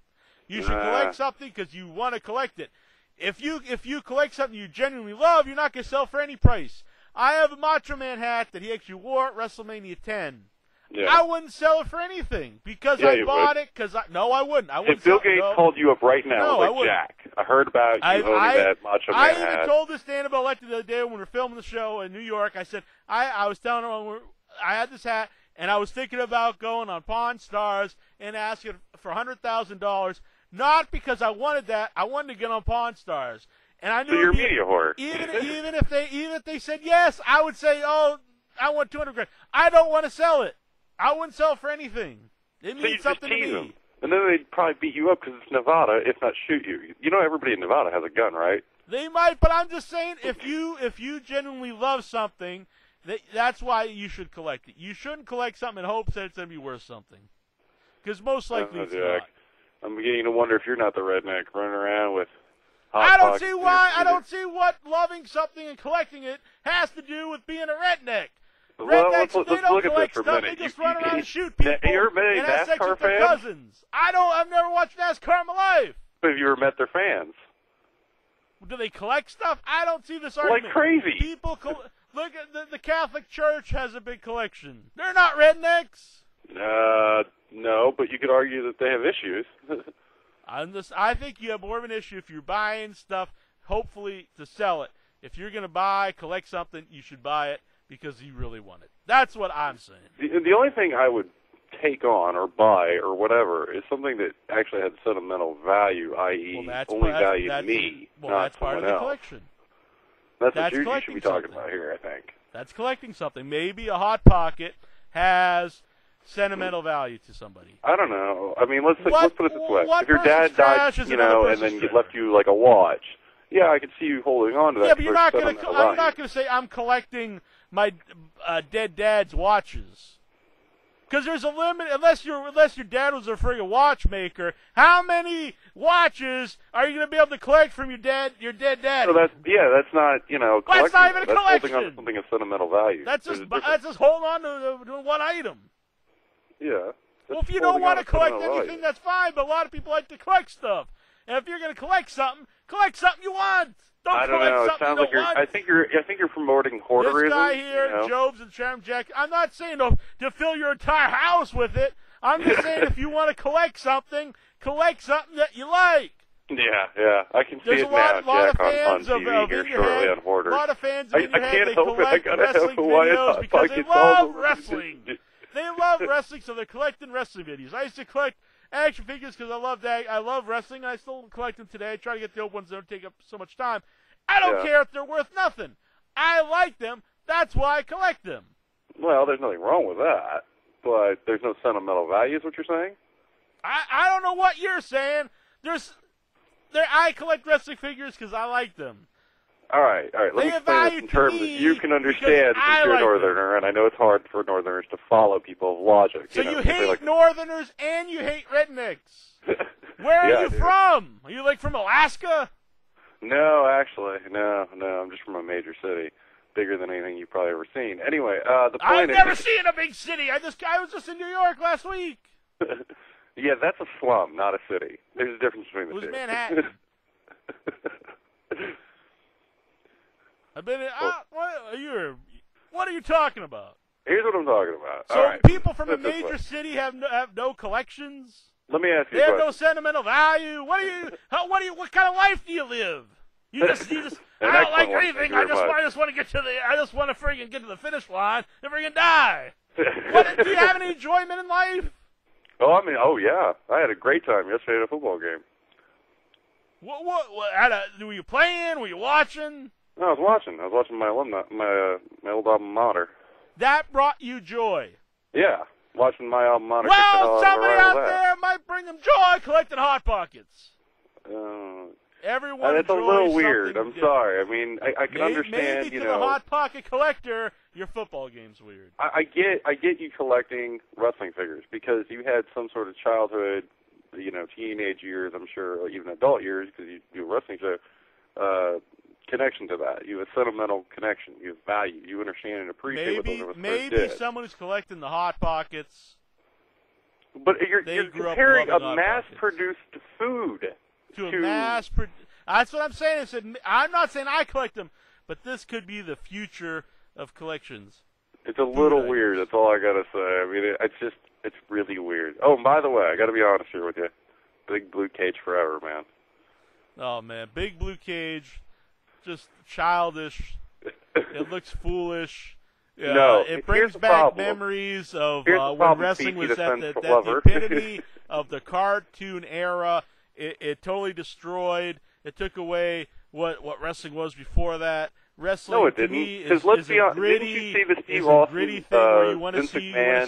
You should collect something because you want to collect it. If you collect something you genuinely love, you're not going to sell for any price. I have a Macho Man hat that he actually wore at WrestleMania 10. Yeah. I wouldn't sell it for anything because I bought it. I wouldn't. If Bill Gates called you up right now, Jack, I heard about you owning that Macho Man hat. I even told this Dan about Elected the other day when we were filming the show in New York. I said I was telling her I had this hat and I was thinking about going on Pawn Stars and asking for $100,000. Not because I wanted that. I wanted to get on Pawn Stars. And I knew so you're a media whore. Even if they said yes, I would say, oh, I want $200,000. I don't want to sell it. I wouldn't sell it for anything. It means something to me. Them. And then they'd probably beat you up because it's Nevada, if not shoot you. You know everybody in Nevada has a gun, right? They might, but I'm just saying, if you genuinely love something, that's why you should collect it. You shouldn't collect something in hopes that it's going to be worth something. Because most likely it's not. I'm beginning to wonder if you're not the redneck running around with I don't see what loving something and collecting it has to do with being a redneck. Rednecks, let's they don't look at collect this for a stuff. minute. They just run around and shoot people. You're a and have sex NASCAR with their fan? cousins. I've never watched NASCAR in my life. Have you ever met their fans? Do they collect stuff? I don't see this argument. Like crazy. People look at the Catholic Church has a big collection. They're not rednecks. No, but you could argue that they have issues. I think you have more of an issue if you're buying stuff, hopefully to sell it. If you're going to collect something, you should buy it because you really want it. That's what I'm saying. The only thing I would take on or buy or whatever is something that actually had sentimental value, i.e. only valued me, not that's part of the collection. That's what you should be talking about here, I think. That's collecting something. Maybe a Hot Pocket has sentimental value to somebody. I don't know. I mean, let's put it this way. If your dad died, and then he left you like a watch, yeah, I could see you holding on to that. Yeah, but I'm not going to say I'm collecting my dead dad's watches. Because there's a limit, unless your dad was a friggin' watchmaker. How many watches are you going to be able to collect from your dead daddy? So that's not collecting. That's not even a collection. That's holding on to something of sentimental value. That's just holding on to one item. Yeah, Well, if you don't want to collect anything, that's fine, but a lot of people like to collect stuff. And if you're going to collect something you want. Don't collect something you don't want. I think you're promoting hoarderism. This guy here, Jobs and Charm Jack, I'm not saying to fill your entire house with it. I'm just saying if you want to collect something that you like. Yeah, I can see it now, Jack, on TV here shortly on Hoarders. A lot of fans of I can't help it. I gotta wrestling help why videos because they love wrestling. Just... They love wrestling, so they're collecting wrestling videos. I used to collect action figures because I love wrestling, and I still collect them today. I try to get the old ones that don't take up so much time. I don't care if they're worth nothing. I like them. That's why I collect them. Well, there's nothing wrong with that, but there's no sentimental value, is what you're saying? I don't know what you're saying. I collect wrestling figures because I like them. All right. Let me explain this in terms that you can understand since you're a Northerner, and I know it's hard for Northerners to follow people's logic. So you hate Northerners and you hate rednecks. Where are you from? Are you from Alaska? No, actually, no. I'm just from a major city, bigger than anything you've probably ever seen. Anyway, the point is... I've never seen a big city. I was just in New York last week. Yeah, that's a slum, not a city. There's a difference between the two. It was Manhattan. I've been in... What are you talking about? Here's what I'm talking about. So all right. People from a major city have no collections? Let me ask you They have no sentimental value. What kind of life do you live? You just I don't like anything. I just want to friggin' get to the finish line and friggin' die. Do you have any enjoyment in life? Oh yeah. I had a great time yesterday at a football game. Were you playing? Were you watching? No, I was watching. I was watching my old alma mater. That brought you joy. Yeah, watching my alma mater. Well, somebody out there might bring them joy collecting Hot Pockets. Everyone it's a little weird. I'm different. Sorry. I mean, I can understand. Maybe to the Hot Pocket collector, your football game's weird. I get you collecting wrestling figures because you had some sort of childhood, teenage years. I'm sure, or even adult years, because you do a wrestling show. Connection to that. You have a sentimental connection. You have value. You understand and appreciate what those of us maybe someone who's collecting the Hot Pockets. But you're comparing a mass-produced food to a mass. That's what I'm saying. I'm not saying I collect them, but this could be the future of collections. It's a little weird. That's all I gotta say. I mean, it's really weird. Oh, and by the way, I gotta be honest here with you. Big Blue Cage forever, man. Oh man, Big Blue Cage. Just childish. It looks foolish. It brings back memories of when wrestling was at the epitome of the cartoon era. It totally destroyed. It took away what wrestling was before that. Wrestling no, it didn't. Is let's be honest, didn't you see the Steve Austin, gritty thing where you want to see man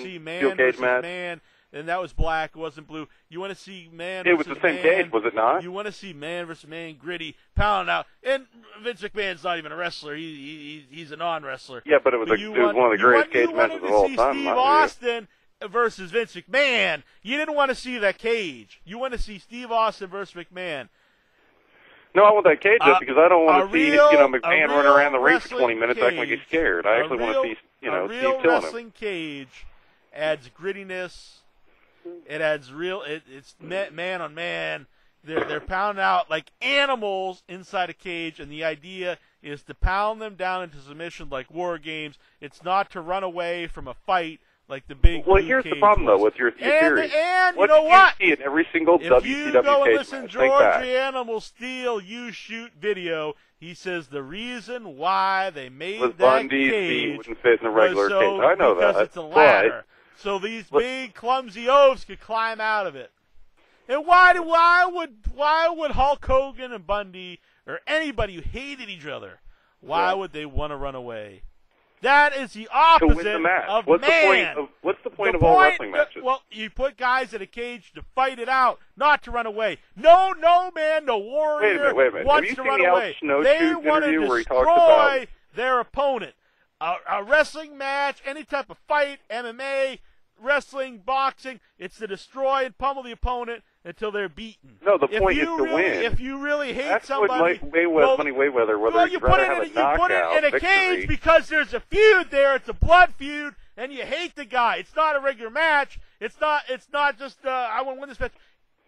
versus man, and that was black. It wasn't blue. You want to see man it versus was the same man. cage, was it not? You want to see man versus man, gritty, pound out. And Vince McMahon's not even a wrestler. He's a non-wrestler. Yeah, but it was one of the greatest cage matches of all time. You wanted to see Steve Austin versus Vince McMahon. You didn't want to see that cage. You want to see Steve Austin versus McMahon. No, I want that cage just because I don't want to see McMahon running around the ring for 20 minutes acting like he's scared. I actually want to see Steve killing him. A real wrestling cage adds grittiness. It adds it's man on man. They're pounding out like animals inside a cage, and the idea is to pound them down into submission like war games. It's not to run away from a fight like the big. Well, here's the problem though with your theory. And what you know what? You see in every single if WCW you go and listen match, George the Animal Steel You Shoot video, he says the reason why they made that Bundy's cage wouldn't fit in a regular cage. I know because that. It's a ladder. So these big clumsy oafs could climb out of it. And why would Hulk Hogan and Bundy or anybody who hated each other, why would they want to run away? That is the opposite to win the match. of what's man. What's the point of all wrestling matches? Well, you put guys in a cage to fight it out, not to run away. No man, no warrior wait a minute. wants Have to you run seen away. the Al They Snowshoe want to interview where he talks destroy about their opponent. A wrestling match, any type of fight, MMA, wrestling, boxing, it's to destroy and pummel the opponent until they're beaten. No, the point is to win. If you really hate That's somebody, what Mayweather, whether you he'd put rather it have in a you put knockout it in a victory. cage because there's a feud there. It's a blood feud, and you hate the guy. It's not a regular match. It's not just I want to win this match.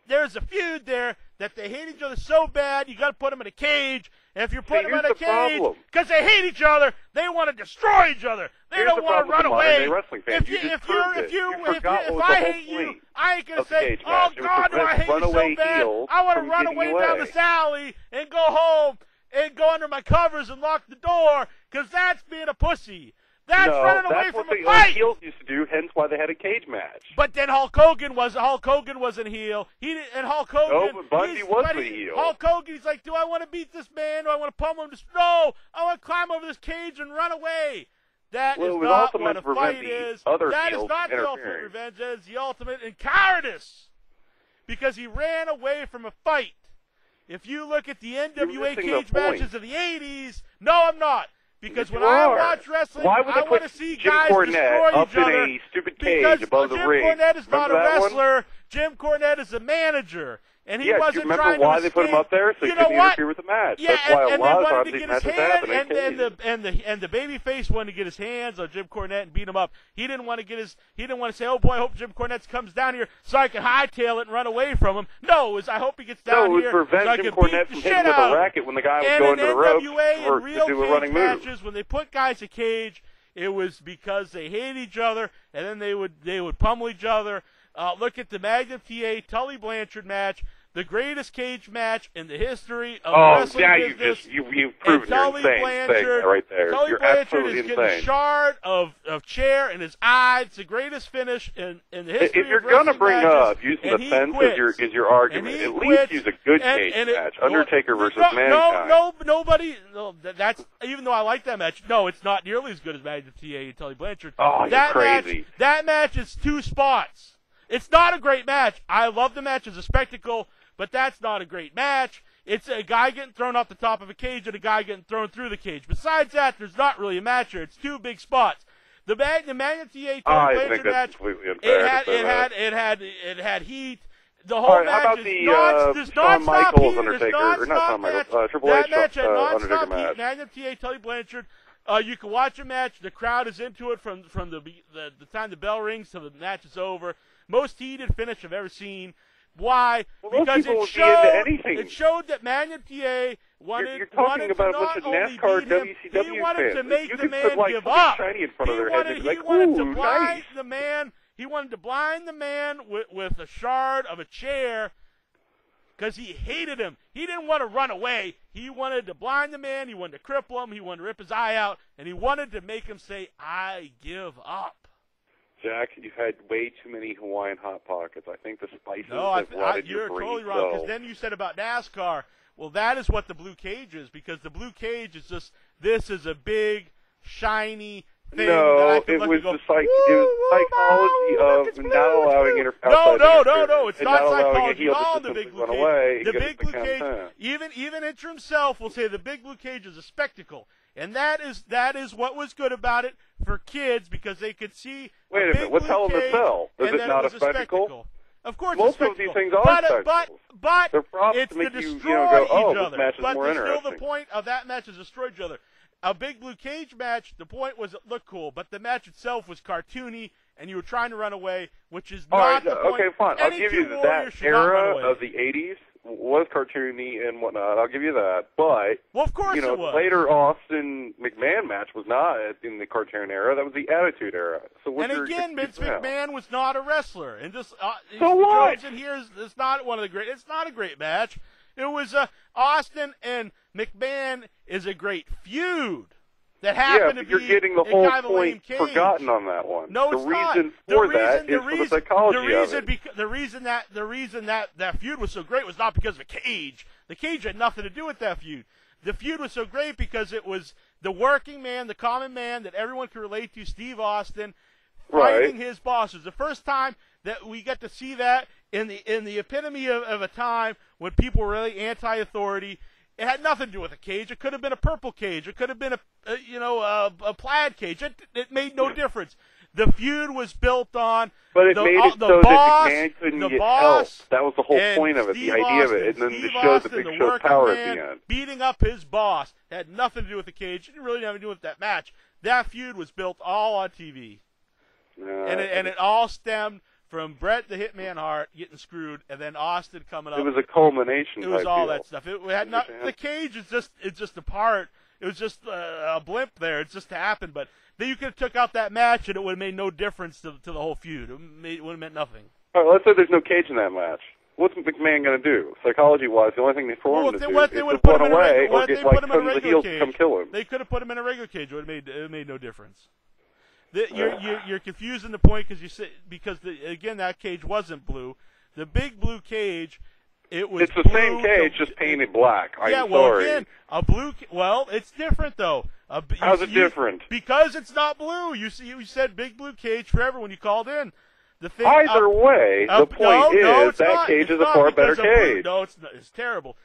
There's a feud there that they hate each other so bad. You got to put them in a cage. And if you put them in a cage because they hate each other, they want to destroy each other. They don't want to run away. If I hate you, I ain't gonna say, "Oh God, do I hate you so bad? I want to run away down this alley and go home and go under my covers and lock the door," because that's being a pussy. That's running away from a fight. That's what the heels used to do. Hence, why they had a cage match. But then Hulk Hogan wasn't heel. Hulk Hogan. No, but Bundy was the heel. Hulk Hogan, he's like, do I want to beat this man? Do I want to pummel him? No, I want to climb over this cage and run away. That is not what a fight is. That is not the ultimate revenge. That is the ultimate in cowardice. Because he ran away from a fight. If you look at the NWA cage matches of the 80s, no, I'm not. Because when I watch wrestling, I want to see guys destroy each other. In a stupid cage above the ring. Jim Cornette is not a wrestler. Jim Cornette is a manager. And he wasn't trying to remember why they put him up there? So he couldn't interfere with the match. Yeah, that's why and a lot they of wanted times to these get his matches hand, happen and the babyface wanted to get his hands on Jim Cornette and beat him up. He didn't want to say, "Oh boy, I hope Jim Cornette comes down here so I can hightail it and run away from him." No, it was I hope he gets down here so I can Jim Cornette from hitting with a racket when the guy was going to the ropes to do a running move. Matches, when they put guys in cage, it was because they hate each other, and then they would pummel each other. Look at the Magnum TA Tully Blanchard match. The greatest cage match in the history of wrestling business. You've proven your insane thing right there. Tully Blanchard is getting a shard of chair in his eye. It's the greatest finish in the history of wrestling. If you're going to bring up using the fence as your argument, at least use a good cage match. Undertaker versus Mankind. Nobody. That's even though I like that match. No, it's not nearly as good as Magnum TA and Tully Blanchard. Oh, you're crazy. That match is 2 spots. It's not a great match. I love the match as a spectacle, but that's not a great match. It's a guy getting thrown off the top of a cage and a guy getting thrown through the cage. Besides that, there's not really a match here. It's 2 big spots. The Magnum TA Tully Blanchard match, it had heat. The whole match is non-stop heat. That match had non-stop heat. Magnum TA Tully Blanchard. You can watch a match. The crowd is into it from the time the bell rings till the match is over. Most heated finish I've ever seen. Why? Because it showed that Magnum TA wanted to not only beat him, he wanted to make the man give up. He wanted to blind the man. He wanted to blind the man with a shard of a chair because he hated him. He didn't want to run away. He wanted to blind the man. He wanted to cripple him. He wanted to rip his eye out. And he wanted to make him say, "I give up." Jack, you've had way too many Hawaiian Hot Pockets. I think the spices have rotted your brain. You're totally wrong, because then you said about NASCAR. Well, that is what the blue cage is, because the blue cage is just, this is a big, shiny thing. No, it was psychology of not allowing interference. No, it's not psychology. All the big blue cage. The big blue cage, even Incher himself will say the big blue cage is a spectacle. And that is what was good about it for kids, because they could see. Wait a minute, what's hell in the cell? Is it not a spectacle? Of course, most of these things are spectacles. But it's to destroy each other. This match is more interesting. Still, the point of that match is destroy each other. A big blue cage match, the point was it looked cool, but the match itself was cartoony, and you were trying to run away, which is not the point. Okay, fine. I'll give you that era of the 80s was cartoony and whatnot. I'll give you that. But, well, of course it was. Later Austin McMahon match was not in the cartoon era. That was the Attitude Era. So and again, Vince McMahon was not a wrestler. And just so what? And here's it's not one of the great. It's not a great match. It was Austin and McMahon is a great feud. That happened to be you're getting the whole point forgotten on that one. No, it's not. The reason for that is for the psychology of it. The reason that feud was so great was not because of the cage. The cage had nothing to do with that feud. The feud was so great because it was the working man, the common man that everyone could relate to, Steve Austin, fighting his bosses. The first time that we get to see that in the epitome of a time when people were really anti-authority. It had nothing to do with a cage. It could have been a purple cage. It could have been a plaid cage. It made no difference. The feud was built on. But it made it so that McMahon couldn't get help. That was the whole point of it, the idea of it, and then to show the Big Show's power at the end. Beating up his boss had nothing to do with the cage. It didn't really have to do with that match. That feud was built all on TV, and it all stemmed from Bret the Hitman Hart getting screwed, and then Austin coming up. It was a culmination. It was all that stuff. It had not. The cage is just a part. It was just a blimp there. It just happened, but then you could have took out that match, and it would have made no difference to the whole feud. It would have meant nothing. All right, let's say there's no cage in that match. What's McMahon going to do? Psychology-wise, the only thing for him to do is to put him away or get like tons of heels to come kill him. They could have put him in a regular cage. It would have made no difference. You're confusing the point because again that cage wasn't blue. The big blue cage. It's the same cage, just painted black. I'm sorry. Again, a blue. Well, it's different though. How's it different? Because it's not blue. You said big blue cage forever when you called in. The thing, either way, the point is that cage is a far better cage. No, it's not. It's terrible.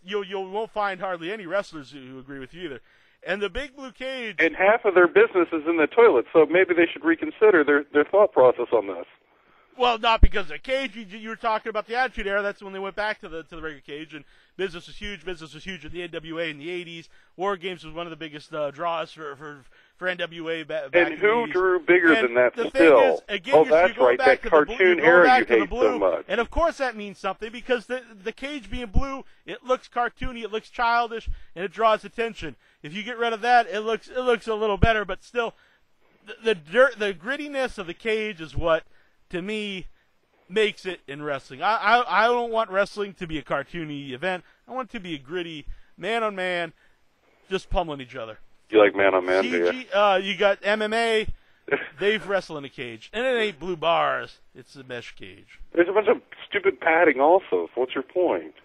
You won't find hardly any wrestlers who agree with you either. And the big blue cage. And half of their business is in the toilet, so maybe they should reconsider their thought process on this. Well, not because of the cage. You were talking about the Attitude Era. That's when they went back to the regular cage, and business was huge. Business was huge in the NWA in the 80s. War Games was one of the biggest draws for NWA back and who drew bigger than that the still? Thing is, again, that's right, that cartoon era you hate so much. And of course that means something because the cage being blue, it looks cartoony, it looks childish, and it draws attention. If you get rid of that, it looks a little better, but still, the grittiness of the cage is what, to me, makes it in wrestling. I don't want wrestling to be a cartoony event. I want it to be a gritty, man-on-man, just pummeling each other. You like man-on-man, do you? You got MMA, they've wrestled in a cage. And it ain't blue bars, it's a mesh cage. There's a bunch of stupid padding also, so what's your point?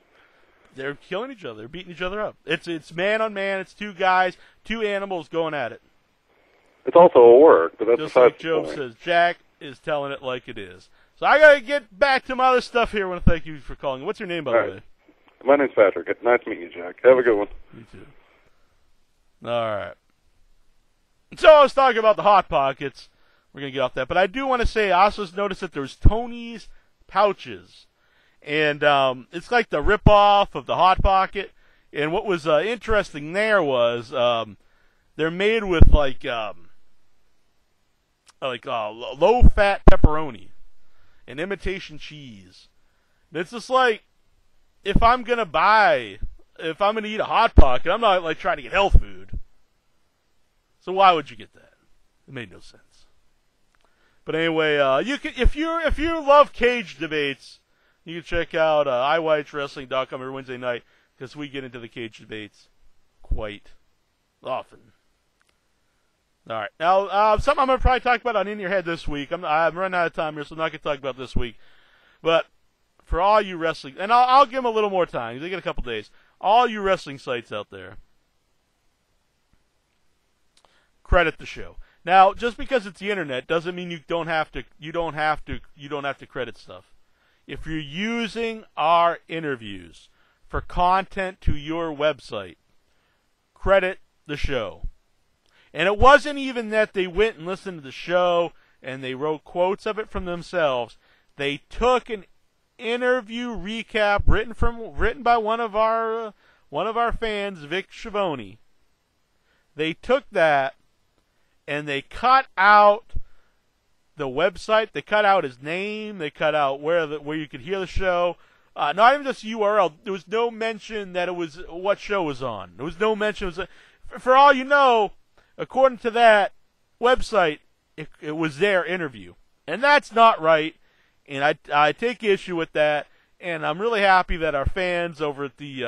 They're killing each other. They're beating each other up. It's man-on-man. It's two guys, two animals going at it. It's also a work, but that's just like Joe says. Jack is telling it like it is. So I got to get back to my other stuff here. I want to thank you for calling. What's your name, by the way? My name's Patrick. Nice meeting you, Jack. Have a good one. You too. All right. So I was talking about the Hot Pockets. We're going to get off that. But I do want to say, I also noticed that there's Tony's pouches. And it's like the rip-off of the Hot Pocket. And what was interesting there was they're made with like low-fat pepperoni and imitation cheese. And it's just like, if I'm going to eat a Hot Pocket, I'm not like trying to get health food. So why would you get that? It made no sense. But anyway, you can if you love cage debates, you can check out iWatchWrestling.com every Wednesday night because we get into the cage debates quite often. All right, now something I'm going to probably talk about on In Your Head this week. I'm running out of time here, so I'm not going to talk about this week. But for all you wrestling, and I'll give them a little more time. They get a couple days. All you wrestling sites out there, credit the show. Now, just because it's the internet doesn't mean you don't have to credit stuff. If you're using our interviews for content to your website, credit the show. And it wasn't even that they went and listened to the show and they wrote quotes of it from themselves. They took an interview recap written by one of our fans, Vic Schiavone. They took that and they cut out the website. They cut out his name. They cut out where you could hear the show. Not even just URL. There was no mention that it was what show was on. There was no mention. For all you know, according to that website, it was their interview, and that's not right. And I take issue with that. And I'm really happy that our fans over at the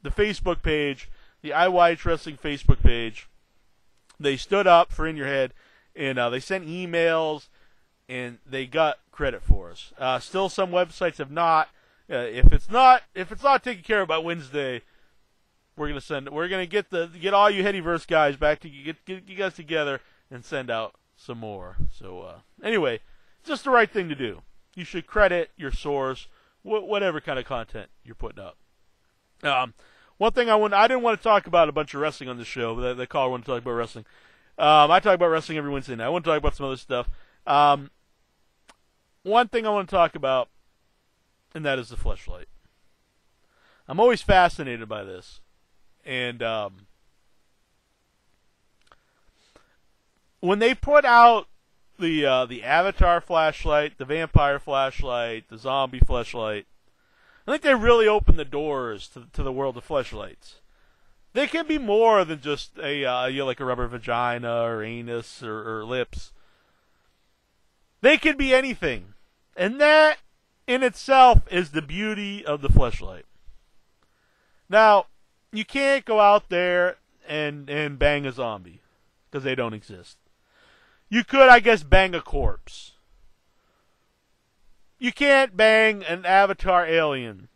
Facebook page, the iWatch Wrestling Facebook page, they stood up for In Your Head, and they sent emails, and they got credit for us. Still, some websites have not. If it's not taken care of by Wednesday, we're gonna get all you Headyverse guys back to get you guys together and send out some more. So anyway, it's just the right thing to do. You should credit your source, whatever kind of content you're putting up. One thing I didn't want to talk about a bunch of wrestling on this show, but the caller wanted to talk about wrestling. I talk about wrestling every Wednesday night. I want to talk about some other stuff. One thing I want to talk about, and that is the Fleshlight. I'm always fascinated by this. And when they put out the Avatar flashlight, the Vampire flashlight, the Zombie flashlight, I think they really opened the doors to the world of fleshlights. They can be more than just like a rubber vagina or anus or lips. They can be anything. And that in itself is the beauty of the fleshlight. Now, you can't go out there and bang a zombie because they don't exist. You could, I guess, bang a corpse. You can't bang an Avatar alien.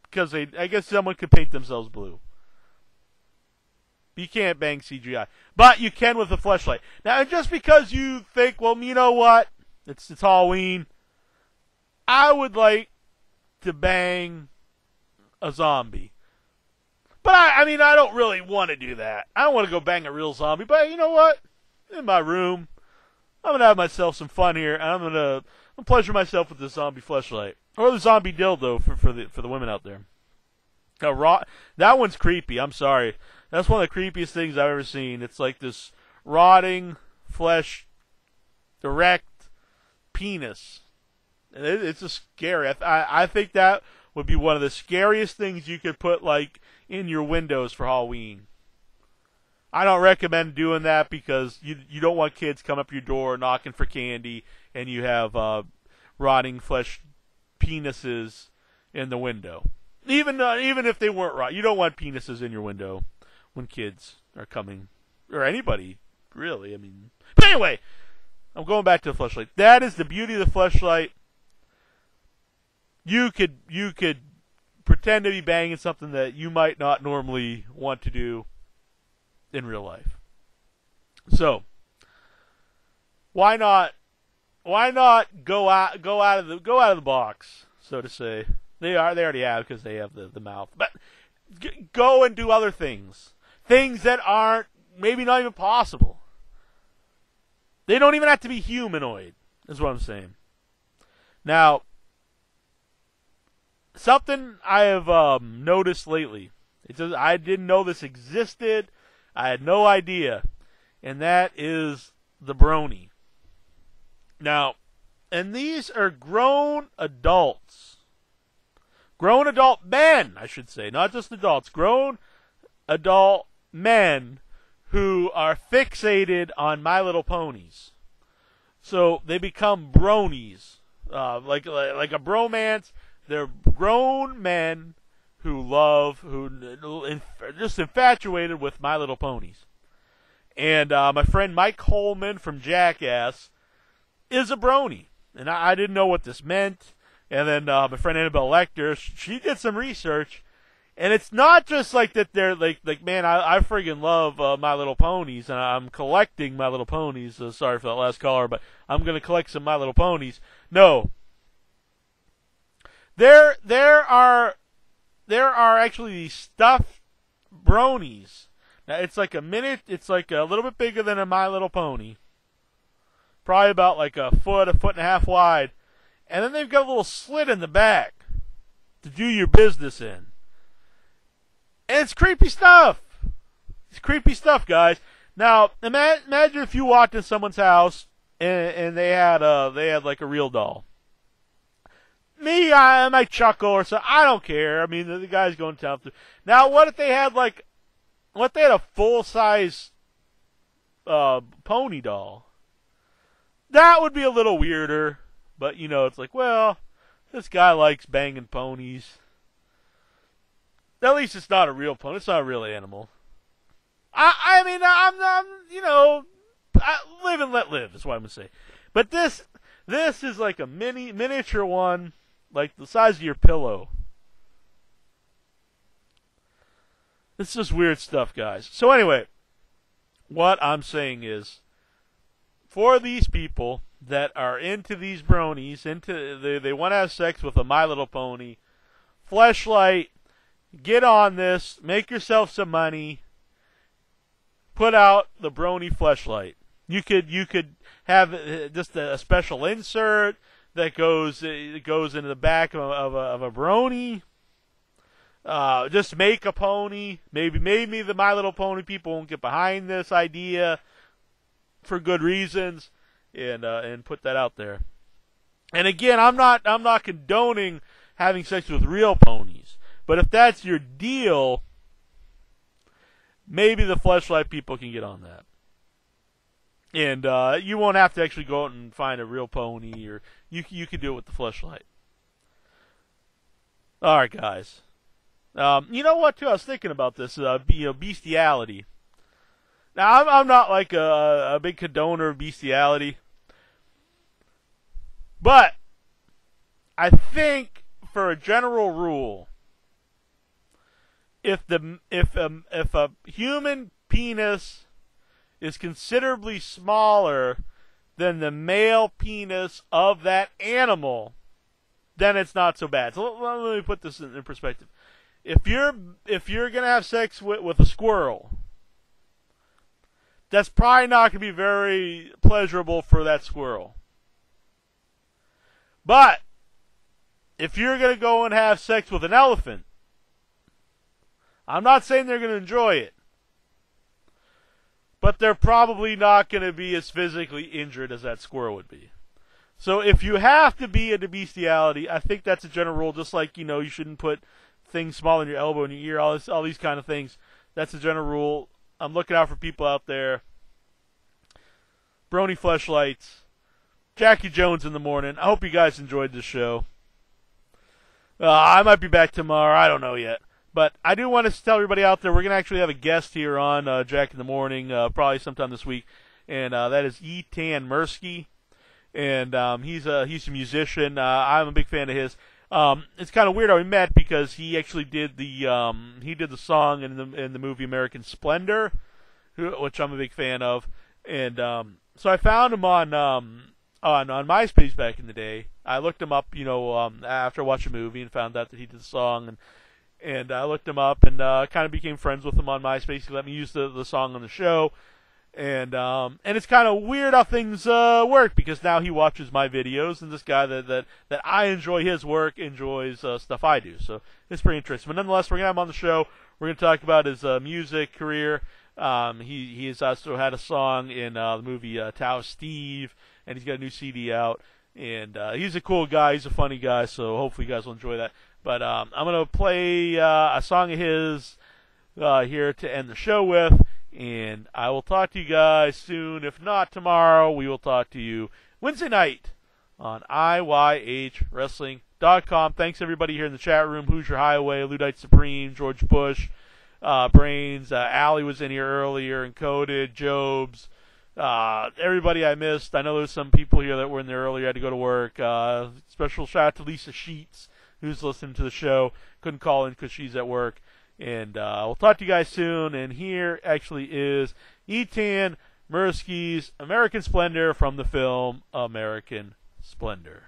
Because I guess someone could paint themselves blue. You can't bang CGI. But you can with a fleshlight. Now, just because you think, well, you know what? It's Halloween. I would like to bang a zombie. But, I mean, I don't really want to do that. I don't want to go bang a real zombie. But you know what? In my room, I'm going to have myself some fun here. And I'm going to pleasure myself with the zombie fleshlight. Or the zombie dildo for the women out there. Now, that one's creepy. I'm sorry. That's one of the creepiest things I've ever seen. It's like this rotting flesh, erect penis. And it's just scary. I think that would be one of the scariest things you could put like in your windows for Halloween. I don't recommend doing that because you don't want kids come up your door knocking for candy and you have rotting flesh penises in the window. Even if they weren't rot, you don't want penises in your window when kids are coming, or anybody really. I mean, but anyway, I'm going back to the fleshlight. That is the beauty of the fleshlight. You could pretend to be banging something that you might not normally want to do in real life. So why not go out of the box, so to say? They already have because they have the mouth. But go and do other things. Things that aren't maybe not even possible. They don't even have to be humanoid, is what I'm saying. Now, something I have noticed lately. I didn't know this existed. I had no idea. And that is the brony. Now, and these are grown adults. Grown adult men, I should say. Not just adults. Grown adult men who are fixated on My Little Ponies. So they become bronies. Like a bromance. They're grown men who just infatuated with My Little Ponies. And my friend Mike Holman from Jackass is a brony. And I didn't know what this meant. And then my friend Annabelle Lecter, she did some research. And it's not just like that they're like man, I friggin' love My Little Ponies. And I'm collecting My Little Ponies. Sorry for that last caller, but I'm going to collect some My Little Ponies. No. There are actually these stuffed bronies. Now it's like it's like a little bit bigger than a My Little Pony. Probably about like a foot and a half wide. And then they've got a little slit in the back to do your business in. And it's creepy stuff. It's creepy stuff, guys. Now, imagine if you walked in someone's house and they had like a real doll. Me, I might chuckle or so. I don't care. I mean, the guy's going to town. Now, what if they had a full-size pony doll? That would be a little weirder. But, it's like, well, this guy likes banging ponies. At least it's not a real pony. It's not a real animal. I mean, live and let live is what I'm going to say. But this is like a miniature one, like the size of your pillow. It's just weird stuff, guys. So anyway, what I'm saying is, for these people that are into these bronies, they want to have sex with a My Little Pony, fleshlight, get on this, make yourself some money, put out the Brony fleshlight. You could have just a special insert that goes into the back of a Brony. Just make a pony. Maybe the My Little Pony people won't get behind this idea for good reasons, and put that out there. And again, I'm not condoning having sex with real ponies, but if that's your deal, maybe the fleshlight people can get on that. And you won't have to actually go out and find a real pony, or you can do it with the fleshlight. All right, guys. You know what, too? I was thinking about this, bestiality. Now, I'm not like a big condoner of bestiality, but I think for a general rule, if a human penis is considerably smaller than the male penis of that animal, then it's not so bad. So let me put this in perspective. If you're gonna have sex with a squirrel, that's probably not gonna be very pleasurable for that squirrel. But if you're gonna go and have sex with an elephant, I'm not saying they're gonna enjoy it, but they're probably not going to be as physically injured as that squirrel would be. So if you have to be into bestiality, I think that's a general rule. Just like, you shouldn't put things small in your elbow and your ear, all these kind of things. That's a general rule. I'm looking out for people out there. Brony fleshlights. Jackie Jones in the morning. I hope you guys enjoyed this show. I might be back tomorrow. I don't know yet. But I do want to tell everybody out there, we're going to actually have a guest here on Jack in the Morning, probably sometime this week, and that is Etan Mirsky, and he's a musician. I'm a big fan of his. It's kind of weird how we met because he actually did the song in the movie American Splendor, which I'm a big fan of, and so I found him on MySpace back in the day. I looked him up, after I watched a movie and found out that he did the song, and I looked him up and kind of became friends with him on MySpace. He let me use the song on the show. And it's kind of weird how things work, because now he watches my videos, and this guy that I enjoy his work enjoys stuff I do. So it's pretty interesting. But nonetheless, we're going to have him on the show. We're going to talk about his music career. He has also had a song in the movie Tao Steve, and he's got a new CD out. And he's a cool guy. He's a funny guy, so hopefully you guys will enjoy that. But I'm going to play a song of his here to end the show with, and I will talk to you guys soon. If not tomorrow, we will talk to you Wednesday night on IYHWrestling.com. Thanks, everybody here in the chat room. Hoosier Highway, Ludite Supreme, George Bush, Brains, Allie was in here earlier, Encoded, Jobs, everybody I missed. I know there's some people here that were in there earlier. I had to go to work. Special shout out to Lisa Sheets, who's listening to the show. Couldn't call in because she's at work. And we'll talk to you guys soon. And here actually is Etan Mirsky's American Splendor from the film American Splendor.